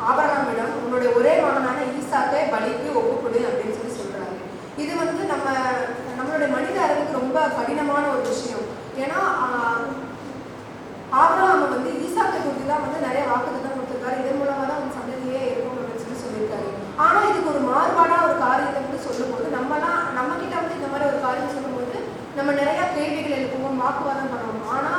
ஆபிரகாமிடம் உன்னுடைய ஒரே மகனான ஈசாக்கை பலிக்கு ஒப்புக்கொடு அப்படின்னு சொல்றாரு. இது வந்து நம்மளுடைய மனித அறிவுக்கு ரொம்ப கடினமான ஒரு விஷயம். ஏன்னா ஆபிரகாம் வந்து ஈசாக்கை குறித்து தான் வந்து நிறைய வாக்குத்தத்தம் கொடுத்திருக்காரு. இதன் மூலமா தான் அவன் சந்ததியே இருக்கும் அப்படின்னு சொல்லியிருக்காரு. ஆனா இதுக்கு ஒரு மாறுபாடா ஒரு காரியத்தை வந்து சொல்லும் போது நம்ம கிட்ட வந்து இந்த மாதிரி ஒரு காரியம் சொல்லும் போது நம்ம நிறைய கேள்விகள் எழுப்புவோம், வாக்குவாதம் பண்ணுவோம். ஆனா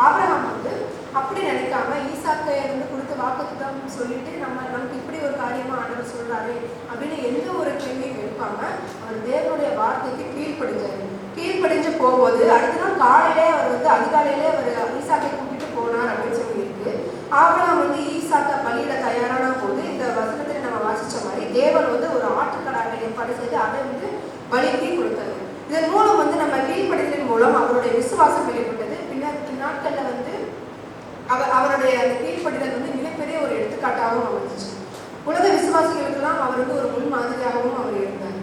ஆபிரகாம் வந்து அப்படி நினைக்காம ஈசாக்கை வந்து கொடுத்து வாக்குத்தத்தம் சொல்லிட்டு நமக்கு இப்படி ஒரு காரியமா ஆண்டவர் சொல்றாரு அப்படின்னு எந்த ஒரு கேள்வியும் எழுப்பாம அவர் தேவனுடைய வார்த்தைக்கு கீழ்ப்படிஞ்சு போகும்போது அடுத்த நாள் காலையிலே அவர் வந்து அதிகாலையிலே அவர் ஈசாக்கை கூப்பிட்டு போனார் அப்படின்னு சொல்லியிருக்கு. ஆபிரகாம் வந்து ஈசாக்கை பலியிட தயாரான போது இந்த வசனத்தில் நம்ம வாசிச்ச மாதிரி தேவன் வந்து ஒரு ஆட்டுக்கடாவை ஏற்பாடு செய்து அதை வந்து பலிக்கு கொடுத்தாரு. இதன் மூலம் வந்து நம்ம கீழ்ப்படிதலின் மூலம் அவருடைய விசுவாசம் வெளிப்பட்டது. பின்னாட்கள்ல வந்து அவருடைய அந்த கீழ்ப்படிதல் வந்து மிகப்பெரிய ஒரு எடுத்துக்காட்டாகவும் அமைஞ்சிச்சு. உலக விசுவாசிகளுக்கெல்லாம் அவர் வந்து ஒரு முன்மாதிரியாகவும் அவர் இருந்தார்.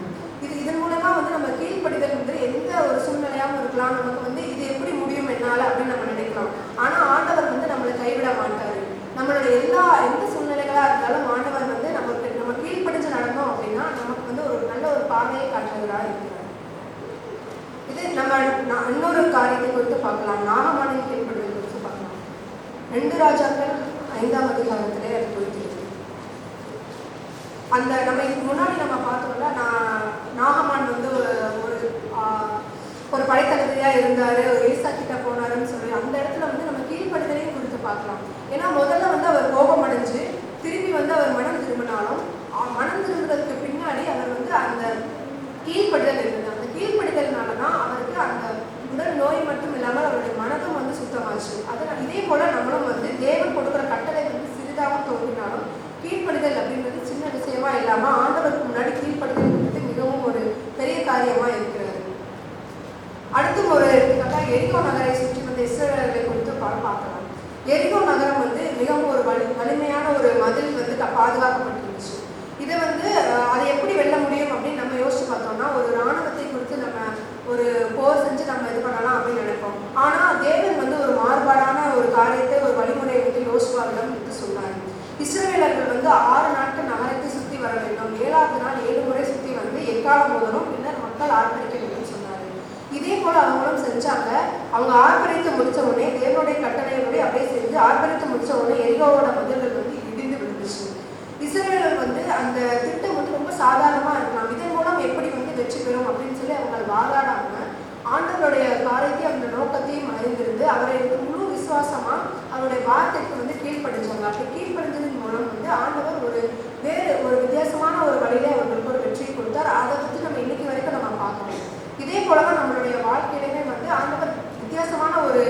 இதன் மூலமா வந்து நம்ம கீழ்ப்படிதல் வந்து எந்த ஒரு சூழ்நிலையாகவும் இருக்கலாம். நமக்கு வந்து இது எப்படி முடியும் என்னால அப்படின்னு நம்ம நினைக்கலாம். ஆனா ஆண்டவர் வந்து நம்மளை கைவிட மாட்டாரு. நம்மளுடைய எந்த சூழ்நிலைகளா இருந்தாலும் ஆண்டவர் வந்து நம்ம கீழ்ப்படிஞ்சு நடந்தோம் அப்படின்னா நமக்கு வந்து ஒரு நல்ல ஒரு பாதையை காட்டுறதா இருக்கிறார். இது நம்ம இன்னொரு காரியத்தை குறித்து பார்க்கலாம். நாகமானின் கீழ்ப்படிதல் குறித்து பார்க்கலாம். 2 ராஜாக்கள் 5ஆம் அதிகாரத்திலே அது குறித்து அந்த நம்ம இதுக்கு முன்னாடி நம்ம பார்த்தோம்ல, நாகமான் வந்து ஒரு படைத்தளபதியா இருந்தாரு, ஏசா கிட்ட போனாருன்னு சொல்லி அந்த இடத்துல வந்து நம்ம கீழ்ப்படிதலையும் குறித்து பார்க்கலாம். ஏன்னா முதல்ல வந்து அவர் கோபம் அடைஞ்சு திரும்பி வந்து அவர் மனம் திரும்பினாலும் மனம் திரும்புறதுக்கு பின்னாடி அவர் வந்து அந்த கீழ்ப்படிதல் இருந்தது. அந்த கீழ்ப்படிதல்னாலதான் அவருக்கு அந்த உடல் நோய் மட்டும் இல்லாமல் அவருடைய மனதும் வந்து சுத்தமாச்சு. அதனால் இதே கீழ்ப்படிதல் அப்படின்றது சின்ன விஷயமா இல்லாமல் ஆண்டவருக்கு முன்னாடி கீழ்ப்படிதல் மிகவும் ஒரு பெரிய காரியமாக இருக்கிறது. அடுத்தும் ஒரு எடுத்துக்காட்டாக எரிகோ நகரை சுற்றி வந்த இஸ்ரவேலர்களை குறித்து பார்க்கலாம். எரிகோ நகரம் வந்து மிகவும் ஒரு வலிமையான ஒரு மதில் வந்து பாதுகாக்கப்பட்டிருந்துச்சு. இதை வந்து அதை எப்படி வெல்ல முடியும் அப்படின்னு நம்ம யோசிச்சு பார்த்தோம்னா, ஒரு இராணுவத்தை குறித்து நம்ம ஒரு போர் செஞ்சு நம்ம இது பண்ணலாம் அப்படின்னு நினைப்போம். ஆனால் தேவன் வந்து ஒரு மாறுபாடான ஒரு காரியத்தை ஒரு வழிமுறையை வந்து யோசுவாவிடம் வந்து சொன்னார். இஸ்ரவேலர்கள் வந்து 6 நாட்கள் நகரத்தை சுற்றி வர வேண்டும். 7வது நாள் 7 முறை சுற்றி வந்து எக்காலம் முதலும் பின்னர் மக்கள் ஆர்ப்பரிக்க வேண்டும் சொன்னார். இதே போல அவங்களும் செஞ்சாங்க. அவங்க ஆர்ப்பரித்து முடிச்ச உடனே தேவனுடைய கட்டளையோட அப்படியே செஞ்சு ஆர்ப்பரித்து முடிச்ச உடனே எரிகோவோட மதில்கள் வந்து இடிந்து விழுந்துச்சு. இஸ்ரவேலர் வந்து அந்த திட்டம் வந்து ரொம்ப சாதாரணமா இருக்கலாம். இதன் மூலம் எப்படி வந்து வெற்றி பெறும் அப்படின்னு சொல்லி அவங்க வாதாடாம ஆண்டவருடைய காரியத்தை அந்த நோக்கத்தையும் அறிந்திருந்து அவரை முழு விசுவாசமா அவருடைய வார்த்தைக்கு வந்து கீழ்ப்படிஞ்சாங்க. அப்படி கீழ்ப்படிஞ்சதன் மூலம் வந்து ஆண்டவர் ஒரு வேறு ஒரு வித்தியாசமான ஒரு வழியில அவர்களுக்கு ஒரு வெற்றியை கொடுத்தார். அதை பற்றி நம்ம இன்னைக்கு வரைக்கும் நம்ம பார்க்கணும். இதே போலதான் நம்மளுடைய வாழ்க்கையிலுமே வந்து ஆண்டவர் வித்தியாசமான ஒரு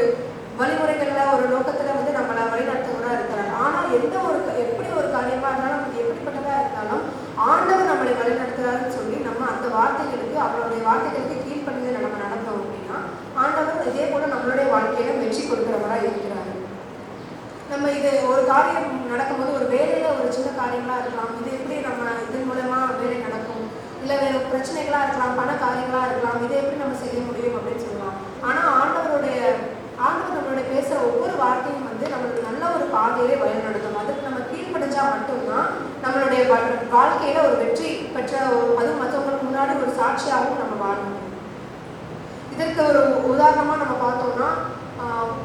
வழிமுறைகள்ல ஒரு நோக்கத்துல வந்து நம்மளை வழிநடத்துவதா இருக்கிறார். ஆனால் எந்த ஒரு எப்படி ஒரு காரியமா இருந்தாலும் அது எப்படிப்பட்டதா இருந்தாலும் ஆண்டவர் நம்மளை வழிநடத்துறாருன்னு சொல்லி நம்ம அந்த வார்த்தைகளுக்கு அவருடைய வார்த்தைகளுக்கு கீழ்ப்படிந்து நம்ம நடந்தோம் அப்படின்னா ஆண்டவர் இதே போல நம்மளுடைய வாழ்க்கையில வெற்றி கொடுக்கிறவரா இருக்கிறாரு. நம்ம இது ஒரு காரியம் நடக்கும்போது ஒரு வேலையில ஒரு சின்ன காரியங்களா இருக்கலாம். இது எப்படி நம்ம இதன் மூலமா வேலை நடக்கும், இல்லை வேறு பிரச்சனைகளா இருக்கலாம், பண காரியங்களா இருக்கலாம். இதை எப்படி நம்ம செய்ய முடியும் அப்படின்னு சொல்லலாம். ஆனால் ஆண்டவர் நம்மளுடைய பேசுகிற ஒவ்வொரு வார்த்தையும் வந்து நம்மளுக்கு நல்ல ஒரு பாதையிலே வழி நடத்தும். அதுக்கு நம்ம கீழ்ப்படிஞ்சா மட்டும்தான் நம்மளுடைய வாழ்க்கையில ஒரு வெற்றி பெற்ற அதுவும் மற்றவங்களுக்கு முன்னாடி ஒரு சாட்சியாகவும் நம்ம வாழணும். இதற்கு ஒரு உதாரணமா நம்ம பார்த்தோம்னா,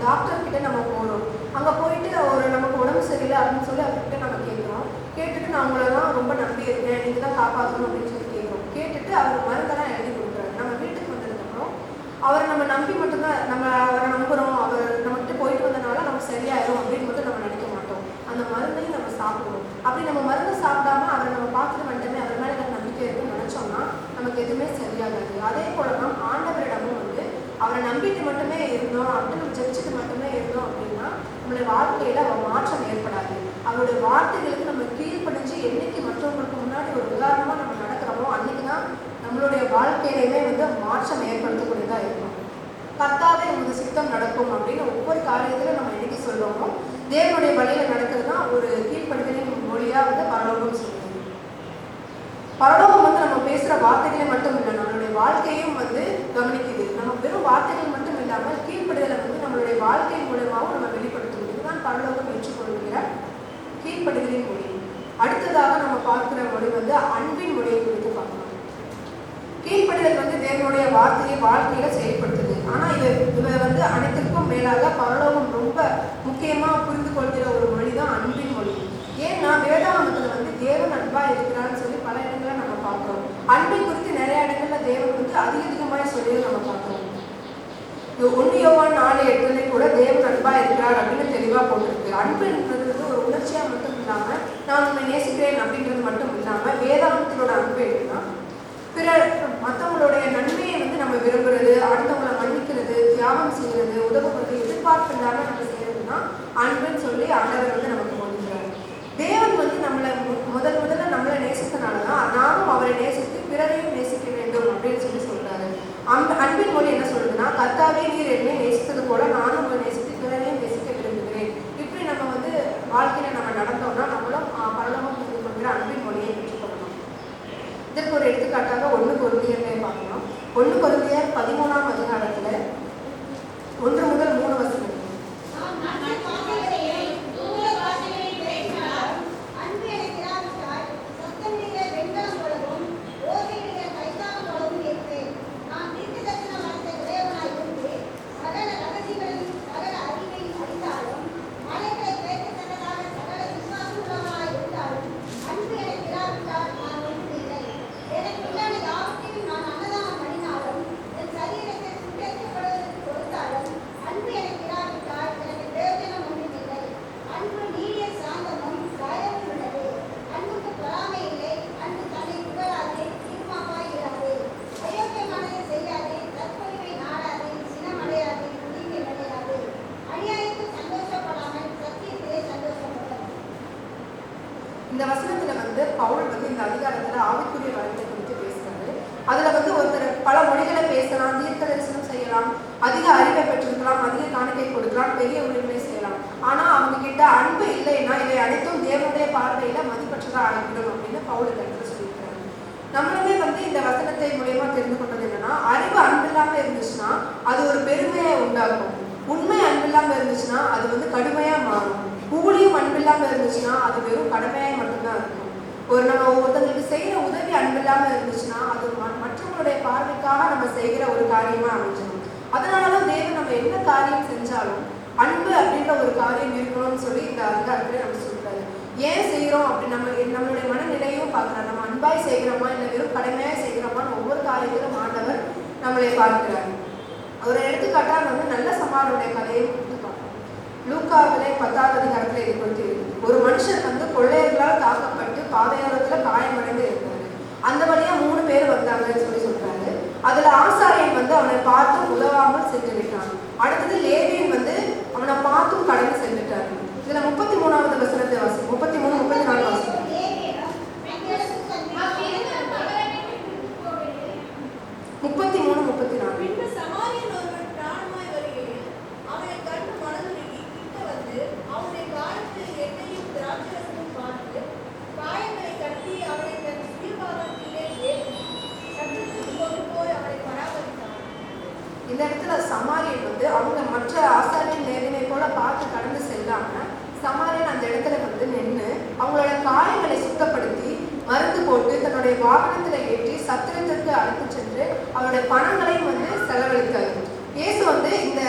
டாக்டர் கிட்ட நம்ம போகிறோம். அங்கே போயிட்டு ஒரு நமக்கு உடம்பு சரியில்லை அப்படின்னு சொல்லி அவர்கிட்ட நம்ம கேட்குறோம். கேட்டுட்டு நான் உங்களை தான் ரொம்ப நம்பி இருக்கேன், நீங்கள் தான் காப்பாற்றணும் அப்படின்னு சொல்லி கேட்குறோம். கேட்டுட்டு அவர் மருந்தெல்லாம் எழுதி கொடுக்குறாரு. நம்ம வீட்டுக்கு வந்ததுக்கப்புறம் அவரை நம்ம நம்பி மட்டும்தான் நம்ம அவரை நம்புகிறோம், அவர் நம்மகிட்ட போயிட்டு வந்தனால நமக்கு சரியாயிடும் அப்படின்னு மட்டும் நம்ம நினைக்க மாட்டோம். அந்த மருந்தையும் நம்ம சாப்பிடுவோம். அப்படி நம்ம மருந்தை சாப்பிடாம அவரை நம்ம பார்த்துட்டு வந்துட்டோமே அவர் மேலே எனக்கு நம்பிக்கை இருக்குன்னு நினச்சோம்னா நமக்கு எதுவுமே சரியாகாது. அதே போல தான் ஆண்டவரிடமும் வந்து அவரை நம்பிட்டு மட்டுமே இருந்தோம் அப்படின்னு நம்ம ஜெபிச்சுட்டு மட்டுமே இருந்தோம் அப்படின்னா நம்மளுடைய வாழ்க்கையில அவர் மாற்றம் ஏற்படாது. அவருடைய வார்த்தைகளுக்கு நம்ம கீழ்ப்படிஞ்சு என்னைக்கு மற்றவங்களுக்கு முன்னாடி ஒரு உதாரணமா நம்ம நடக்கிறோமோ அன்னைக்கு தான் நம்மளுடைய வாழ்க்கையிலுமே வந்து மாற்றம் ஏற்படுத்தக்கூடியதா இருக்கும். கர்த்தாவே நமது சித்தம் நடக்கும் அப்படின்னு ஒவ்வொரு காரியத்திலும் நம்ம என்னைக்கு சொல்றோமோ தேவனுடைய வழியில நடக்கிறது தான் ஒரு கீழ்ப்படுதலின் மொழியா வந்து பரலோகம் சொல்லுது. பரலோகம் வந்து நம்ம பேசுற வார்த்தைகளை மட்டும் இல்லை, நம்மளுடைய வாழ்க்கையும் வந்து கவனிக்குது. நம்ம வெறும் வார்த்தைகள் மட்டும் இல்லாமல் கீழ்ப்படுதலை வந்து நம்மளுடைய வாழ்க்கை மூலமாகவும் நம்ம வெளிப்படுத்தும். இதுதான் பரலோகம் ஏற்றுக்கொள்கிற கீழ்ப்படுதலின் மொழி. அடுத்ததாக நம்ம பார்க்கிற மொழி வந்து அன்பின் மொழியை குறித்து பார்க்கணும். கீழ்ப்படுதல் வந்து தேவனுடைய வார்த்தையை வாழ்க்கையில செயல்படுத்துது. ஆனா இவ வந்து அனைத்திற்கும் மேலாக பரலோகம் ரொம்ப முக்கியமா புரிந்து கொள்கிற ஒரு மொழி தான் அன்பின் மொழி. ஏன்னா வேதாகமத்துல வந்து தேவன் அன்பா இருக்கிறான்னு சொல்லி பல இடங்கள்ல நம்ம பார்க்கிறோம். அன்பை குறித்து நிறைய இடங்கள்ல தேவன் வந்து அதிகமாய் சொல்லி நம்ம பார்க்கிறோம். 1 யோவான் 4:8 கூட தேவன் அன்பா இருக்கிறார் அப்படின்னு தெளிவா போட்டிருக்கு. அன்பு என்பது வந்து ஒரு உணர்ச்சியா மட்டும் இல்லாம நான் உண்மை நேசிக்கிறேன் அப்படின்றது மட்டும் இல்லாம வேதாகமத்தினோட அன்பு எப்படின்னா பிற மற்றவங்களுடைய நன்மையை வந்து நம்ம விரும்புறது, அடுத்தவங்களை மன்னிக்கிறது, தியாகம் செய்யறது, உதவுவது, எதிர்பார்ப்பு இல்லாம நம்ம செய்யறதுன்னா அன்புன்னு சொல்லி ஆண்டவர் வந்து நமக்கு கொடுக்கிறார். தேவன் வந்து நம்மளை முதல்ல நம்மளை நேசித்தனாலதான் நானும் அவரை நேசித்து பிறரையும் நேசிக்க வேண்டும் அப்படின்னு சொல்லி சொல்றாரு. அன்பின் மொழி என்ன சொல்றதுன்னா, கர்த்தாவே நீர் என்னை நேசித்தது போல நானும் உங்களை நேசித்து பிறரையும் நேசிக்க விரும்புகிறேன். இப்படி நம்ம வந்து வாழ்க்கையில நம்ம நடந்தோம்னா நம்மளும் பரலோகம் புரிந்து கொள்கிற அன்பின் மொழியை பெற்றுக்கொள்ளணும். இதற்கு ஒரு எடுத்துக்காட்டாக 1 கொரிந்தியரை பார்க்கலாம். 1 கொரிந்தியர் 13ஆம் அதிகாரத்துல 1 முதல் 3 வசனம். இந்த வசனத்துல வந்து பவுல் வந்து இந்த அதிகாரத்துல ஆவிக்குரிய வரத்தை குறித்து பேசுறாரு. அதுல வந்து ஒருத்தர் பல மொழிகளை பேசலாம், தீர்க்க தரிசனம் செய்யலாம், அதிக அறிவை பெற்றிருக்கலாம், அதிக காணிக்கை கொடுக்கலாம், பெரிய உரிமை செய்யலாம். ஆனா அவங்க கிட்ட அன்பு இல்லைன்னா இவை அனைத்தும் தேவனுடைய பார்வையில மதிப்பற்றதா ஆகிவிடும் அப்படின்னு பவுல் இந்த இடத்துல சொல்லியிருக்கிறாரு. நம்மளுமே வந்து இந்த வசனத்தை மூலியமா தெரிந்து கொண்டது என்னன்னா, அறிவு அன்பில்லாம இருந்துச்சுன்னா அது ஒரு பெருமையை உண்டாக்கும். உண்மை அன்பில்லாம இருந்துச்சுன்னா அது வந்து கடுமையா மாறும். ஊழியம் அன்பில்லாம இருந்துச்சுன்னா அது வெறும் கடமையாய் மட்டும்தான் இருக்கும். நம்ம ஒருத்தங்களுக்கு செய்யற உதவி அன்பில்லாம இருந்துச்சுன்னா அது மற்றவங்களுடைய பார்வைக்காக நம்ம செய்கிற ஒரு காரியமா அமைஞ்சிடும். அதனாலதான் தேவன் நம்ம என்ன காரியம் செஞ்சாலும் அன்பு அப்படின்ற ஒரு காரியம் இருக்கணும்னு சொல்லி இந்த அதிகாரத்துல நம்ம சொல்றாரு. ஏன் செய்யறோம் அப்படி நம்மளுடைய மனநிலையும் பார்க்கிறார். நம்ம அன்பாய் செய்கிறோமா இல்லை வெறும் கடமையாய் செய்கிறோமான்னு ஒவ்வொரு காரியத்திலும் ஆண்டவர் நம்மளை பார்க்கிறார். ஒரு எடுத்துக்காட்டா வந்து நல்ல சமாளுடைய கதையை லூக்காவிலே 10வது அதிகாரத்துல இது குறித்து இருக்கு. ஒரு மனுஷன் வந்து கொள்ளையர்களால் தாக்கப்பட்டு பாதையோரத்துல காயமடைந்து இருந்தாரு. அந்த வழியா 3 பேர் வந்தாங்கன்னு சொல்லி சொல்றாரு. அதுல ஆசாரியன் வந்து அவனை பார்த்து உதவாமல் சென்று விட்டான். அடுத்தது லேவியன் வந்து அவனை பார்த்தும் கடந்து சென்றுட்டாரு. இதுல 33வது வசனத்தை வாசி, 33, 34 வாசி. 33, 34. இந்த இடத்துல சமாரியன் வந்து அவங்க மற்ற ஆசாரியன் லேவியனை போல பார்த்து கடந்து செல்லாம சமாரியன் அந்த இடத்துல வந்து நின்று அவங்களோட காயங்களை சுத்தப்படுத்தி மருந்து போட்டு தன்னுடைய வாகனத்துல ஏற்றி சத்திரத்திற்கு அழைத்து சென்று அவருடைய பணங்களையும் வந்து செலவழித்தார். இயேசு வந்து இந்த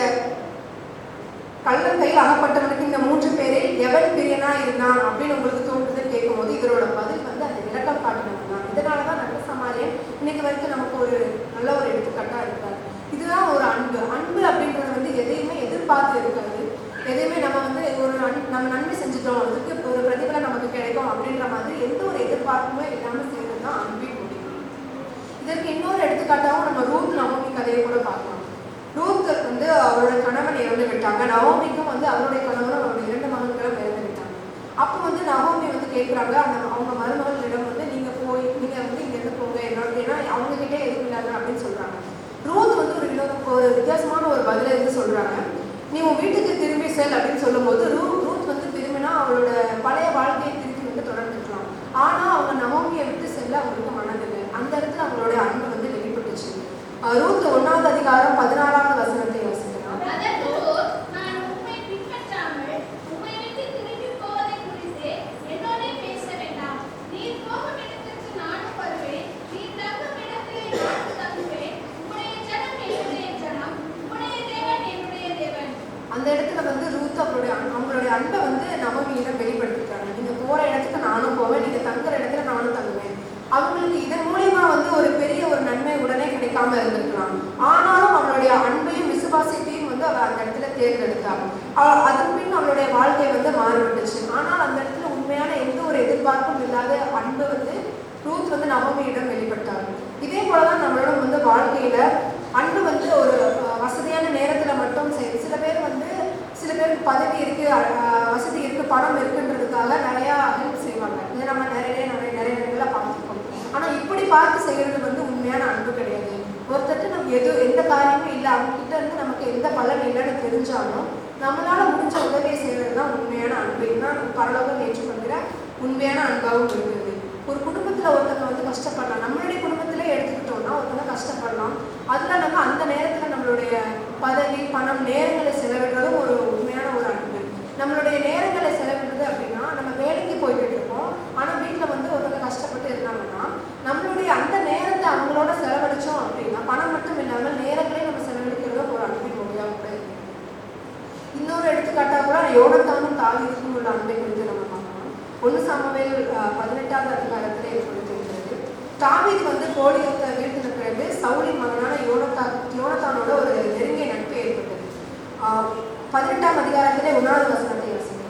கள்ளன் கையில் அகப்பட்டவனுக்கு இந்த 3 பேரில் எவன் பிரியனா இருந்தான் அப்படின்னு உங்களுக்கு தோன்றுதுன்னு கேட்கும் போது இதனோட பதில் வந்து அந்த விளக்கம் காட்டினவங்க தான். இதனாலதான் நல்ல சமாரியன் இன்னைக்கு வரைக்கும் நமக்கு ஒரு நல்ல ஒரு எடுத்துக்காட்டா இருக்காரு. இதுதான் ஒரு அன்பு. அன்பு அப்படின்றது வந்து எதையுமே எதிர்பார்த்து இருக்காது. எதையுமே நம்ம வந்து நம்ம நன்மை செஞ்சுட்டோம், அதுக்கு ஒரு பிரதிபலன் நமக்கு கிடைக்கும் அப்படின்ற மாதிரி எந்த ஒரு எதிர்பார்ப்புமே இல்லாமல் செய்யறது தான் அன்பின் முடிவு. இதற்கு இன்னொரு எடுத்துக்காட்டாகவும் நம்ம ரூத் நவோமி கதையை கூட பார்க்கலாம். ரூத் வந்து அவரோட கணவன் இறந்து விட்டாங்க. நவோமிக்கும் வந்து அவருடைய கணவனும் அவருடைய 2 மகன்களும் இறந்து விட்டாங்க. அப்போ வந்து நவோமி வந்து கேட்குறாங்க அவங்க மருமகளிடம் வந்து நீங்க வந்து இங்க இருந்து போங்க என்னோட, ஏன்னா அவங்க கிட்டே எதுவும் இல்லாத அப்படின்னு சொல்றாங்க. ரூத் வந்து ஒரு வித்தியாசமான ஒரு பதில இருந்து சொல்றாங்க, நீ உன் வீட்டுக்கு திரும்பி செல் அப்படின்னு சொல்லும் போது ரூத் வந்து திரும்பினா அவளோட பழைய வாழ்க்கையை திரும்பி வந்து தொடர்ந்துக்கலாம். ஆனா அவங்க நவோமியை விட்டு செல்ல அவங்களுக்கு மனதில்லை. அந்த இடத்துல அவங்களுடைய அன்பு வந்து வெளிப்பட்டுச்சு. ரூத் 1வது அதிகாரம் 16வது வசனத்தை வாசிக்கலாம். அந்த இடத்துல வந்து ரூத் அவங்களுடைய அன்பை வந்து நவோமியிடம் வெளிப்படுத்திருக்காங்க. நீங்க போற இடத்துக்கு நானும் போவேன், நீங்க தங்குற இடத்துல நானும் தங்குவேன். அவங்களுக்கு இதன் மூலியமா வந்து ஒரு பெரிய ஒரு நன்மை உடனே கிடைக்காம இருந்திருக்கலாம். ஆனாலும் அவளுடைய அன்பையும் விசுவாசத்தையும் வந்து அவ அந்த இடத்துல தேர்ந்தெடுத்தாள். அதன் பின் அவளுடைய வாழ்க்கை வந்து மாறுபட்டுச்சு. ஆனால் அந்த இடத்துல உண்மையான எந்த ஒரு எதிர்பார்ப்பும் இல்லாத அன்பு வந்து ரூத் வந்து நவோமியிடம் வெளிப்பட்டாள். இதே போலதான் நம்மளும் வந்து வாழ்க்கையில அன்பு வந்து ஒரு வசதியான நேரத்துல மட்டும் சரி. சில பேருக்கு பதவி இருக்கு, வசதி இருக்கு, பணம் இருக்குன்றதுக்காக நிறைய ஹெல்ப் செய்வாங்க. இதை நம்ம நிறைய இடங்கள்ல பார்த்துருக்கோம். ஆனா இப்படி பார்த்து செய்யறது வந்து உண்மையான அன்பு கிடையாது. ஒருத்தட்டு நம்ம எந்த காரியமும் இல்லை, அவங்க கிட்ட இருந்து நமக்கு எந்த பலன் இல்லைன்னு தெரிஞ்சாலும் நம்மளால முடிஞ்ச உதவியை செய்யறது தான் உண்மையான அன்பு. இதுதான் பரலோகம் ஏற்றுக்கொள்கிற உண்மையான அன்பாகவும் இருக்குது. ஒரு குடும்பத்துல ஒருத்தவங்க வந்து கஷ்டப்படலாம், நம்மளுடைய குடும்பத்திலே எடுத்துக்கிட்டோம்னா ஒருத்தவங்க கஷ்டப்படலாம். அதுல நம்ம அந்த நேரத்துல நம்மளுடைய பதவி, பணம், நேரங்களை செலவிடுறதும் ஒரு உண்மையான ஒரு அன்பு. நம்மளுடைய நேரங்களை செலவிடுறது அப்படின்னா நம்ம வேலைக்கு போய்கிட்டு இருக்கோம், ஆனா வீட்டுல வந்து ஒருத்தவங்க கஷ்டப்பட்டு இருந்தாங்கன்னா நம்மளுடைய அந்த நேரத்தை அவங்களோட செலவழிச்சோம் அப்படின்னா பணம் மட்டும் இல்லாமல் நேரங்களையும் நம்ம செலவழிக்கிறதும் ஒரு அன்பின் மொழியாக கூட இருக்கு. இன்னொரு எடுத்துக்காட்டா கூட யோனத்தானும் தாவீதுக்கும் உள்ள அன்பை குறித்து நம்ம பார்க்கலாம். 1 சாமுவேல் 18வது அதிகாரத்துல இது கொடுத்திருக்கிறது. தாவீது வந்து கோலியாத்தை வீழ்த்தின பிறகு சவுலின் மகனான யோனத்தானோட ஒரு நெருங்கிய நட்பு ஏற்பட்டது. 18ஆம் அதிகாரத்திலே 1வது வசனத்தை வாசிக்கலாம்.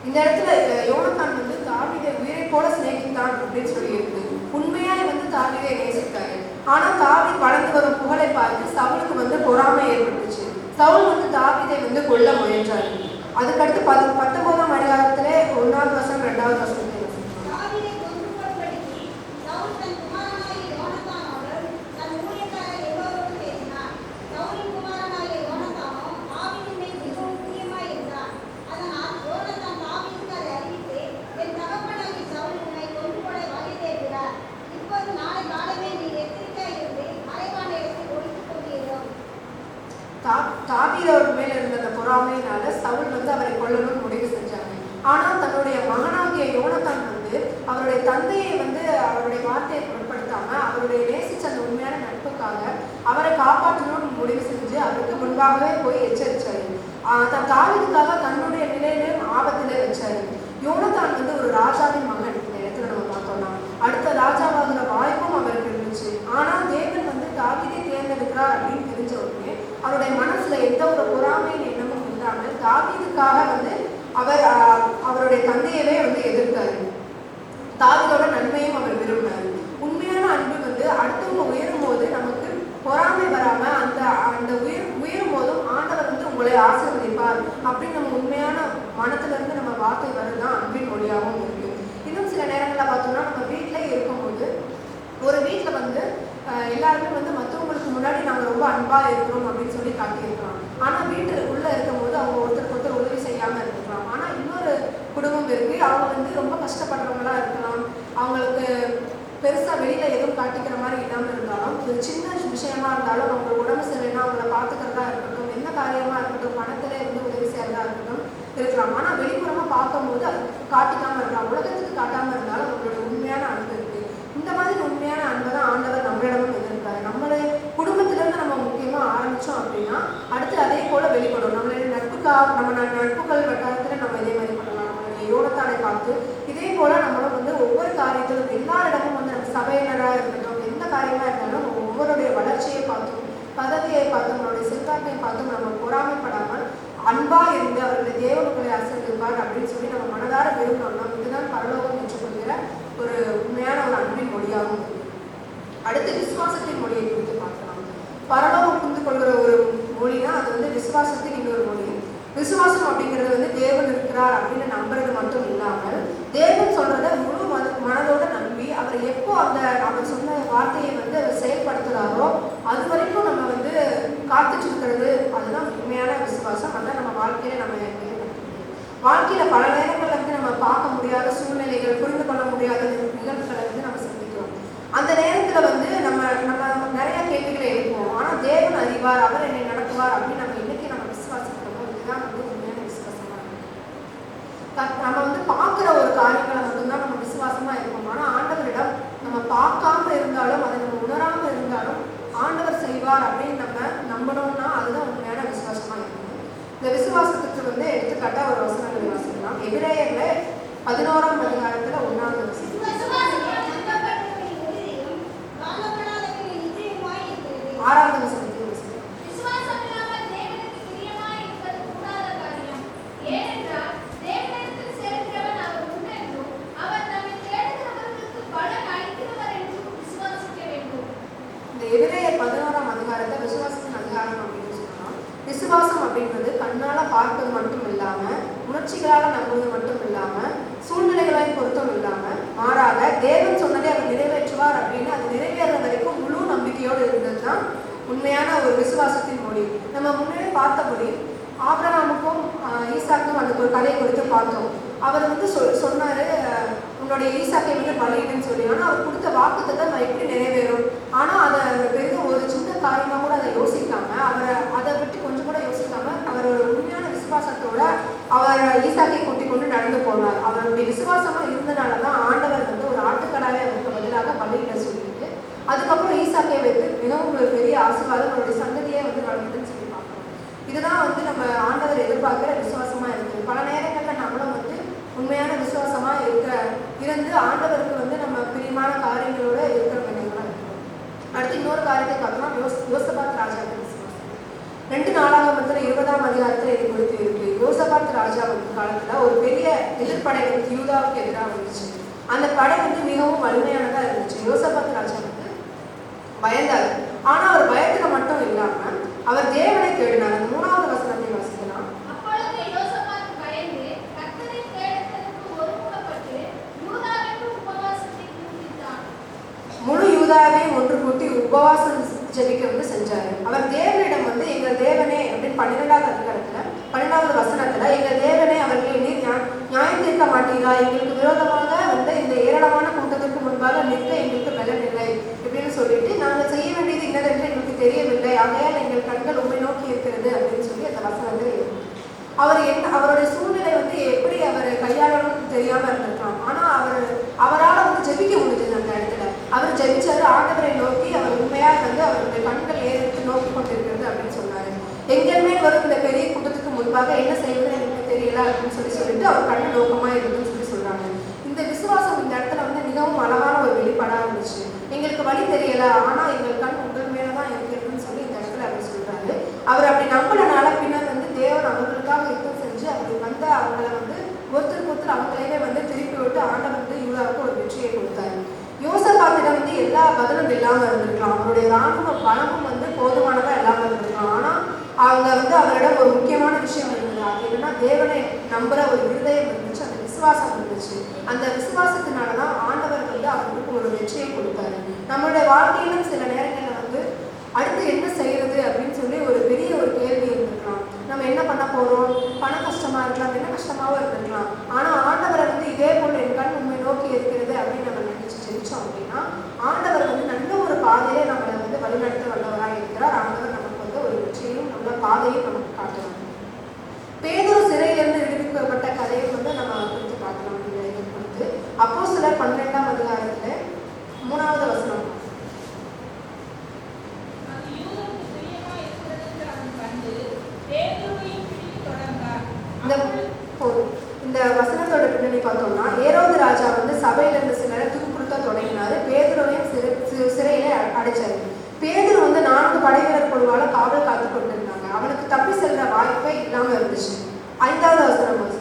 இந்த இடத்துல யோனத்தான் வந்து தாவீதை உயிரை போல சிநேகித்தான் அப்படின்னு சொல்லி இருக்கு. உண்மையாய் வந்து தாவீதை நேசித்தாரு. ஆனால் தாவீது வளர்ந்து வரும் புகழை பார்த்து சவுலுக்கு வந்து பொறாமை ஏற்பட்டுச்சு. சவுல் வந்து தாவீதை வந்து கொல்ல முயன்றார். அதுக்கடுத்து 19ஆம் அதிகாரத்திலே 1வது வசனம் 2வது வசனம் தாவீதோட மேல இருந்த அந்த பொறாமையினால சவுல் வந்து அவரை கொல்லணும்னு முடிவு செஞ்சாங்க. ஆனால் தன்னுடைய மகனாகிய யோனத்தான் வந்து அவருடைய தந்தையை வந்து அவருடைய வார்த்தையை பொருட்படுத்தாம அவருடைய நேசிச்ச அந்த உண்மையான நட்புக்காக அவரை காப்பாற்றணும்னு முடிவு செஞ்சு அவருக்கு முன்பாகவே போய் எச்சரிச்சாரு. தன் தாவீதுக்காக தன்னுடைய நிலையிலும் ஆபத்திலே வச்சாரு. யோனத்தான் வந்து ஒரு ராஜாவின் மகன். இந்த இடத்துல நம்ம பார்த்தோம்னா அடுத்த ராஜாவாகிற வாய்ப்பும் அவருக்கு இருந்துச்சு. ஆனால் தேவன் வந்து தாவீதை தேர்ந்தெடுக்கிறார் அப்படின்னு தெரிஞ்ச உடனே அவருடைய மனசுல எந்த ஒரு பொறாமையின் எண்ணமும் இல்லாமல் தாவீதுக்காக வந்து அவர் அவருடைய தந்தையவே வந்து எதிர்த்தாரு. தாவீதோட நன்மையும் அவர் விரும்பினார். உண்மையான அன்பு வந்து அடுத்தவங்க உயரும் போது நமக்கு பொறாமை வராம அந்த உயரும் போதும் ஆண்டவர் வந்து உங்களை ஆசீர்வதிப்பார் அப்படின்னு நம்ம உண்மையான மனத்துல இருந்து நம்ம வார்த்தை வருதுதான் அன்பின் மொழியாகவும் இருக்கு. இன்னும் சில நேரங்களில் பார்த்தோம்னா நம்ம வீட்டிலே இருக்கும்போது ஒரு வீட்டில் வந்து எல்லாருமே வந்து மற்றவங்களுக்கு முன்னாடி நாங்கள் ரொம்ப அன்பாக இருக்கிறோம் அப்படின்னு சொல்லி காட்டியிருக்கிறோம். ஆனால் வீட்டுக்குள்ளே இருக்கும்போது அவங்க ஒருத்தருக்கு ஒருத்தர் உதவி செய்யாமல் இருக்கலாம். ஆனால் இன்னொரு குடும்பம் இருக்குது, அவங்க வந்து ரொம்ப கஷ்டப்படுறவங்களா இருக்கலாம். அவங்களுக்கு பெருசாக வெளியில் எதுவும் காட்டிக்கிற மாதிரி இல்லாமல் இருந்தாலும் ஒரு சின்ன விஷயமா இருந்தாலும் அவங்க உடம்பு சரியில்லைன்னா அவங்கள பார்த்துக்கிறதா இருக்கட்டும், எந்த காரியமாக இருக்கட்டும், பணத்திலே இருந்து உதவி செய்கிறதா இருக்கட்டும் இருக்கலாம். ஆனால் வெளிப்புறமாக பார்க்கும்போது அது காட்டிக்காமல் இருக்கலாம். உலகத்துக்கு காட்டாமல் இருந்தாலும் அவங்களோட உண்மையான அன்பு இருக்குது. இந்த மாதிரி உண்மையான அன்பை தான் ஆண்டவர் நம்மளிடமும் எதிர்ப்பாரு. நம்மளுடைய குடும்பத்திலேருந்து நம்ம முக்கியமாக ஆரம்பித்தோம் அப்படின்னா அடுத்து அதே போல் வெளிப்படும். நம்மளுடைய நட்புகள் வட்டாரத்தில் நம்ம இதே மாதிரி பண்ணலாம். நம்மளுடைய யோனத்தானை பார்த்து இதே போல் நம்மளும் வந்து ஒவ்வொரு காரியத்திலும் எல்லாரிடமும் வந்து நம்ம சபையினராக இருக்கட்டும், எந்த காரியமாக இருந்தாலும் ஒவ்வொருடைய வளர்ச்சியை பார்த்தும் பதவியை பார்த்தும் நம்மளுடைய செல்வாக்கை பார்த்தும் நம்ம பொறாமைப்படாமல் அன்பா இருந்து அவருடைய தேவனுக்குள்ளே ஆசீர்வதிப்பார் அப்படின்னு சொல்லி நம்ம மனதார விரும்பணும்னா இதுதான் பரலோகம் என்று சொல்கிற ஒரு உண்மையான ஒரு அன்பின் மொழியாகும். அடுத்து விசுவாசத்தின் மொழியை குறித்து பார்க்கலாம். பரலோகம் புரிந்து கொள்கிற ஒரு மொழினா அது வந்து விசுவாசத்தின் இன்னொரு மொழி. விசுவாசம் அப்படிங்கிறது வந்து தேவன் இருக்கிறார் அப்படின்னு நம்புறது மட்டும் இல்லாமல் தேவன் சொல்றத முழு மனதோட நம்பி அவர் எப்போ அவர் சொன்ன வார்த்தையை வந்து அவர் செயல்படுத்துகிறாரோ அது வரைக்கும் நம்ம வந்து காத்துட்டு இருக்கிறது அதுதான் உண்மையான விசுவாசம். அதான் நம்ம வாழ்க்கையில நம்ம வாழ்க்கையில பல நேரங்கள்ல வந்து நம்ம பார்க்க முடியாத சூழ்நிலைகள், புரிந்து கொள்ள முடியாத நிகழ்வுகளை வந்து நம்ம சந்திக்கிறோம். அந்த நேரத்துல வந்து நம்ம நிறைய கேள்விகளை எழுப்புவோம். ஆனா தேவன் அறிவார், அவர் என்னை நடத்துவார் அப்படின்னு நம்ம இன்னைக்கு நம்ம விசுவாசிக்கிறோமோ இதுதான் வந்து உண்மையான விசுவாசமா இருக்கும். நம்ம வந்து பார்க்குற ஒரு காரியங்களை மட்டும்தான் நம்ம விசுவாசமா இருப்போம். ஆனா ஆண்டவரிடம் நம்ம பார்க்காம இருந்தாலும் அதை நம்ம உணராம இருந்தாலும் ஆண்டவர் செய்வார் அப்படின்னு நம்ம நம்பணும்னா அதுதான் உண்மையான விசுவாசமா இருக்கும். இந்த விசுவாசத்துக்கு வந்து எடுத்துக்காட்டா ஒரு வசனங்களை வாசிக்கலாம். எபிரேயர்ல 11ஆம் அதிகாரத்துல 1வது வசனம். 6வது வசனம். எபிரேயர் 11ஆம் அதிகாரத்தை விசுவாசத்தின் அதிகாரம் அப்படின்னு சொல்லலாம். விசுவாசம் அப்படின்றது கண்ணால பார்ப்பது மட்டும் இல்லாம உணர்ச்சிகளால நம்புவது மட்டும் இல்லாம சூழ்நிலைகளை பொருத்தம் இல்லாம மாறாக தேவன் சொன்னதை அவர் நிறைவேற்றுவார் அப்படின்னு அது நிறைவேற வரைக்கும் முழு நம்பிக்கையோடு இருந்தது தான் உண்மையான ஒரு விசுவாசத்தின் மொழி. நம்ம முன்னாடி பார்த்தபடி ஆபிரகாமுக்கும் ஈசாக்கும் அந்த ஒரு கதை குறித்து பார்த்தோம். அவர் வந்து சொன்னாரு உன்னுடைய ஈசாக்கை வந்து பலியிடுன்னு சொல்லி. ஆனால் அவர் கொடுத்த வாக்குத்தத்தை நான் எப்படி நிறைவேறும்? ஆனால் அதை பெரிய ஒரு சின்ன காரியமாக கூட அதை யோசிக்காம அதை விட்டு கொஞ்சம் கூட யோசிக்காம அவர் ஒரு உண்மையான விசுவாசத்தோட அவர் ஈசாக்கை கூட்டி கொண்டு நடந்து போனார். அவருடைய விசுவாசமா இருந்தனால தான் ஆண்டவர் வந்து ஒரு ஆட்டுக்கடாவே அவருக்கு பதிலாக பலியிட சொல்லிட்டு அதுக்கப்புறம் ஈசாக்கை வைத்து மிகவும் ஒரு பெரிய ஆசீர்வாதம் அவருடைய சந்ததியே வந்து நடந்ததுன்னு சொல்லி பார்க்கணும். இதுதான் வந்து நம்ம ஆண்டவர் எதிர்பார்க்கிற விசுவாசமா இருக்குது. பல நேரங்களில் நம்மளும் வந்து உண்மையான விசுவாசமா இருந்து ஆண்டவருக்கு வந்து நம்ம பிரியமான காரியங்களோட இருக்கிற வேண்டியவங்களா இருக்கும். அடுத்து இன்னொரு காரியத்தை பார்த்தோம்னா யோசபாத் ராஜாவுக்கு விசுவாசம். 2 நாளாகமத்துல 20ஆம் அதிகாரத்துல இது குறித்து இருக்கு. யோசபாத் ராஜா வந்து காலத்துல ஒரு பெரிய எதிர்ப்படை வந்து யூதாவுக்கு எதிராக வந்துச்சு. அந்த படை வந்து மிகவும் வலிமையானதா இருந்துச்சு. யோசபாத் ராஜா வந்து பயந்தார். ஆனா அவர் பயத்துல மட்டும் இல்லாம அவர் தேவனை தேடினார். அந்த 3வது வசனத்தை வாசிக்கலாம். அப்பொழுது யோசபாத் பயந்து கர்த்தரை தேடுவதற்கு ஒருமனப்பட்டு யூதாவிற்கு உபவாசத்தை நியமித்தான். முழு யூதாவையும் ஒன்று கூட்டி உபவாசம் ஜெபிக்க செஞ்சாரு. அவர் தேவனிடம் எங்கள் தேவனே அப்படின்னு 12வது அதிகாரத்துல 12வது வசனத்துல எங்கள் தேவனே அவர்களை நீர் நியாயம் தீர்க்க மாட்டீரா, எங்களுக்கு விரோதமாக இந்த ஏராளமான கூட்டத்திற்கு முன்பாக நிற்க எங்களுக்கு பலன் இல்லை இப்படின்னு சொல்லிட்டு நாங்கள் செய்ய வேண்டியது என்னதென்று எங்களுக்கு தெரியவில்லை, ஆகையால் எங்கள் கண்கள் உண்மை நோக்கி இருக்கிறது அப்படின்னு சொல்லி அந்த வசனத்தில் இருக்கு. அவருடைய சூழ்நிலை எப்படி அவர் கையாளணும்னு தெரியாம இருந்திருக்கலாம். ஆனா அவரால் ஜெபிக்க முடிஞ்சது. அந்த இடத்துல அவர் ஜெபிச்சாரு, ஆண்டவரை நோக்கி அவர் உண்மையா அவருடைய கண்கள் ஏறெடுத்து நோக்கி கொண்டிருக்கிறது அப்படின்னு சொன்னாரு. எங்கள் மேல் வரும் இந்த பெரிய கூட்டத்துக்கு முன்பாக என்ன செய்வது எனக்கு தெரியல அப்படின்னு சொல்லிட்டு அவர் கண்ணு நோக்கமா இருக்குன்னு சொல்லி சொல்றாங்க. இந்த விசுவாசம் இந்த இடத்துல மிகவும் அழகான ஒரு வெளிப்பாடா இருந்துச்சு. எங்களுக்கு வழி தெரியல, ஆனா எங்கள் கண் உங்கள் மேலதான் இருக்கிறதுன்னு சொல்லி இந்த இடத்துல அவர் சொல்றாரு. அவர் அப்படி நம்பலனால பின்னர் தேவன் அவர்களுக்காக யுத்தம் செஞ்சு அப்படி அவங்களை ஒருத்தருக்கு ஒருத்தர் அவங்களையே திருப்பி விட்டு ஆண்டவர் யூதாவுக்கு ஒரு வெற்றியை கொடுத்தாரு. யோசபாத்திடம் எல்லா பதிலும் இல்லாம இருந்திருக்கலாம், அவருடைய ராணுவ பலமும் போதுமானதா இல்லாம இருந்திருக்கலாம். ஆனா அவங்க அவரிடம் ஒரு முக்கியமான விஷயம் இருந்தது. அது என்னன்னா தேவனை நம்புற ஒரு இருதயம் இருந்துச்சு, அந்த விசுவாசம் இருந்துச்சு. அந்த விசுவாசத்தினாலதான் ஆண்டவர் அவருக்கு ஒரு வெற்றியை கொடுத்தாரு. நம்மளுடைய வாழ்க்கையிலும் சில நேரங்கள்ல அடுத்து என்ன செய்யறது அப்படின்னு சொல்லி ஒரு பெரிய ஒரு கேள்வி இருந்திருக்கலாம். நம்ம என்ன பண்ண போறோம், பண கஷ்டமா இருக்கலாம், என்ன கஷ்டமாவும் இருந்திருக்கலாம். ஆனா ஆண்டவரை இதே போல என் கண் உண்மை நோக்கி இருக்கிறது அப்படின்னு நம்ம நினைச்சு ஜெயிச்சோம் அப்படின்னா ஆண்டவர் நல்ல ஒரு பாதையிலே நம்மளை வழிநடத்த வல்லவராக இருக்கிறார். ஆண்டவர் நமக்கு ஒரு வெற்றியையும் நல்ல பாதையும் நமக்கு காட்டுவாங்க. பேதுரு சிறையிலிருந்து விடுவிக்கப்பட்ட கதையை நம்ம குறித்து பார்க்கலாம். அப்போஸ்தலர் 12ஆம் அதிகாரத்துல 3வது வசனம். இந்த வசனத்தோட பின்னணி பார்த்தோம்னா ஏரோது ராஜா சபையில இருந்த சிலரை துன்புறுத்த தொடங்கினாரு. பேதுருவையும் சிறையில அடைச்சாரு. பேதுரு 4 படைவீரர் குழுவால காவல் காத்து கொண்டிருந்தாங்க. அவனுக்கு தப்பி செல்ற வாய்ப்பே இல்லாம இருந்துச்சு. 5வது வசனம்.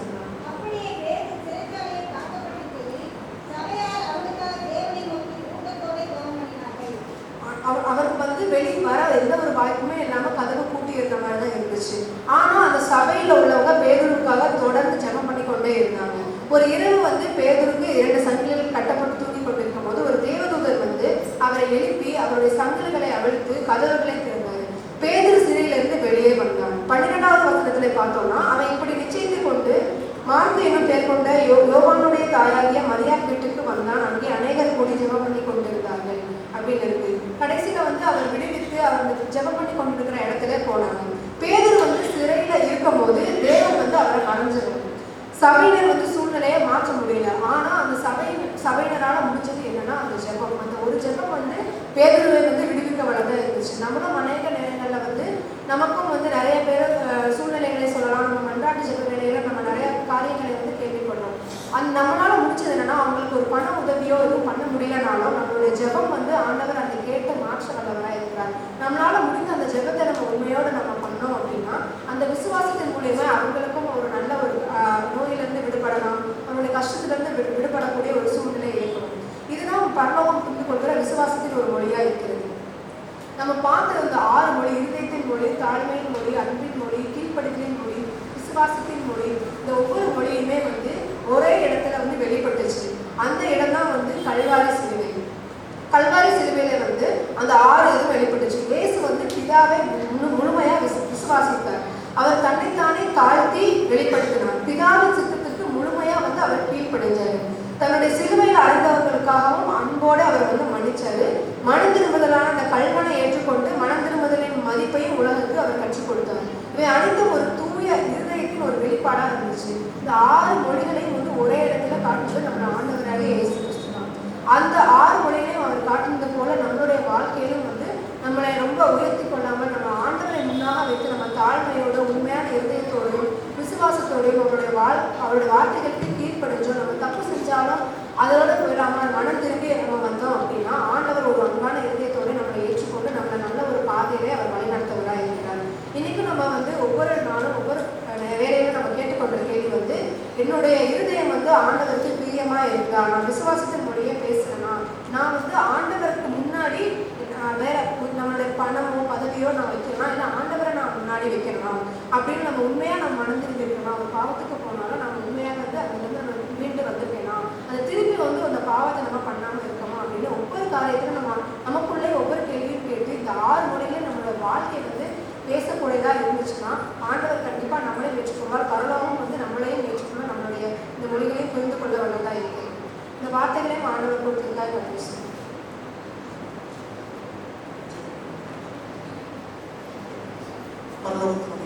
அவருக்கு வெளியே வர எந்த ஒரு வாய்ப்புமே இல்லாம கதவு பூட்டி இருந்த மாதிரிதான் இருந்துச்சு. ஆனா அந்த சபையில உள்ளவங்க பேதுருக்காக தொடர்ந்து ஜெபம் பண்ணி கொண்டே இருந்தாங்க. ஒரு இரவு பேதுருக்கு 2 சங்கிலிகள் கட்டப்பட்டு தூங்கி கொண்டிருக்கும் போது ஒரு தேவதூதர் அவரை எழுப்பி அவருடைய சங்கிலிகளை அவிழ்த்து கதவுகளை திறந்தாரு. பேதுரு சிறையிலிருந்து வெளியே வந்தான். 12வது வசனத்துல பார்த்தோம்னா அவன் இப்படி நிச்சயித்து கொண்டு மார்க்கு என்னும் பேர் கொண்ட யோவானுடைய தாயாகிய மரியாள் வீட்டுக்கு வந்தான். அங்கே அநேகர் கூடி ஜெபம் பண்ணி கொண்டிருந்தார்கள் அப்படின்னு இருக்கு. கடைசியில அவர் விடுவித்து அவர் ஜெபம் பண்ணி கொண்டிருக்கிற இடத்துல போனாங்க. பேதுரு சிறையில இருக்கும் போது தேவன் அவரை மறைஞ்சிருந்தார். சபையினர் சூழ்நிலையை மாற்ற முடியல. ஆனா அந்த சபையினரால முடிஞ்சது என்னன்னா அந்த ஜெபம். அந்த ஒரு ஜெபம் பேதுருவை விடுவிக்க வளர்தான் இருந்துச்சு. நம்மளும் அநேக நேரங்கள்ல நமக்கும் நிறைய பேர் சூழ்நிலைகளை சொல்லலாம். நம்ம மன்றாட்டு ஜெப வேலையில நம்ம நிறைய காரியங்களை கேள்விப்படுறோம். அந்த நம்மளால முடிச்சது என்னன்னா அவங்களுக்கு ஒரு பண உதவியோ எதுவும் பண்ண முடியலனாலும் நம்மளுடைய ஜெபம் ஆண்டவர் அந்த கேட்ட மாற்ற வல்லவராக இருக்கிறார். நம்மளால முடிந்த அந்த ஜெபத்தை நம்ம உண்மையோடு நம்ம பண்ணோம் அப்படின்னா அந்த விசுவாசத்தின் மூலியமா அவங்களுக்கும் ஒரு நல்ல ஒரு நோயிலிருந்து விடுபடலாம், அவங்களுடைய கஷ்டத்திலிருந்து விடுபடக்கூடிய ஒரு சூழ்நிலை ஏற்படும். இதுதான் பரலோகம் புரிந்து கொள்கிற விசுவாசத்தின் ஒரு மொழியா இருக்கிறது. நம்ம பார்த்த இந்த 6 மொழி, இருதயத்தின் மொழி, தாழ்மையின் மொழி, அன்பின் மொழி, கீழ்ப்படுதலின் மொழி, விசுவாசத்தின் மொழி, இந்த ஒவ்வொரு மொழியுமே ஒரே இடத்துல வெளிப்பட்டுச்சு. அந்த இடம் தான் கல்வாரி சிலுவை. கல்வாரி சிலுவையில அந்த 6 இதுவும் வெளிப்பட்டுச்சு. இயேசு பிதாவை முழுமையா விசுவாசித்தார். அவர் தன்னைத்தானே தாழ்த்தி வெளிப்படுத்தினார். பிதாவின் சித்தத்துக்கு முழுமையா அவர் கீழ்ப்படிஞ்சாரு. தன்னுடைய சிலுவையில் அடைந்தவர்களுக்காகவும் அன்போடு அவர் மன்னிச்சாரு. மனம் திரும்புதலான அந்த கல்வனை ஏற்றுக்கொண்டு மனம் திரும்புதலின் மதிப்பையும் உலகுக்கு அவர் கற்றுக் கொடுத்தார். இவை அனைத்தும் ஒரு தூய இருதயத்தின் ஒரு வெளிப்பாடா இருந்துச்சு. இந்த 6 மொழிகளையும் ஒரே இடத்துல காட்டுறது நம்ம ஆண்டவராக இயேசு கிறிஸ்து தான். அந்த 6 மொழிகளையும் அவர் காட்டுனது போல நம்மளுடைய வாழ்க்கையிலும் நம்மளை ரொம்ப உயர்த்தி கொள்ளாமல் நம்ம ஆண்டவரை முன்னாக வைத்து நம்ம தாழ்மையோட உண்மையான இருதயத்தோடையும் விசுவாசத்தோடையும் அவருடைய வார்த்தைகளுக்கு கீழ்ப்படிஞ்சோம். நம்ம தப்பு செஞ்சாலும் அதோட போயிடாமல் மனம் திரும்பி நம்ம வந்தோம் அப்படின்னா ஆண்டவர் ஒரு அன்பான இருதயத்தோடு நம்மளை ஏற்றுக்கொண்டு நம்மளை நல்ல ஒரு பாதையிலே அவர் வழிநடத்தவராக இருக்கிறார். இன்னைக்கும் நம்ம ஒவ்வொரு நாளும் ஒவ்வொரு வேலையிலும் நம்ம கேட்டுக்கொண்ட கேள்வி என்னுடைய இருதயம் ஆண்டவருக்கு பிரியமா இருக்கா, நான் விசுவாசத்தின் மொழியை பேசுறேன்னா, நான் ஆண்டவருக்கு முன்னாடி வேற நம்மளுடைய பணமோ பதவியோ நான் வைக்கலாம், இல்லை ஆண்டவரை நான் முன்னாடி வைக்கலாம் அப்படின்னு நம்ம உண்மையாக நம்ம மனதில் இருக்கணும். அந்த பாவத்துக்கு போனாலும் நம்ம உண்மையாக வந்து அதுலேருந்து நம்ம மீண்டு வந்துருக்கலாம், அதை திருப்பி வந்து அந்த பாவத்தை நம்ம பண்ணாமல் இருக்கணும் அப்படின்னு ஒவ்வொரு காரியத்திலும் நமக்குள்ளே ஒவ்வொரு கேள்வியும் கேட்டு இந்த 6 மொழியில நம்மளோட வாழ்க்கை வந்து பேசக்கூடியதாக இருந்துச்சுன்னா ஆண்டவர் கண்டிப்பாக நம்மளே ஏற்றுக்கொள்வார். பரலோகம் வந்து நம்மளையும் ஏற்றுக்கொள்ளும், நம்மளுடைய இந்த மொழிகளையும் புரிந்து கொள்ள வல்லதாக இருக்கு. இந்த வார்த்தைகளையும் ஆண்டவர் கொடுத்திருக்காய் பேசும். பரலோகத்தில்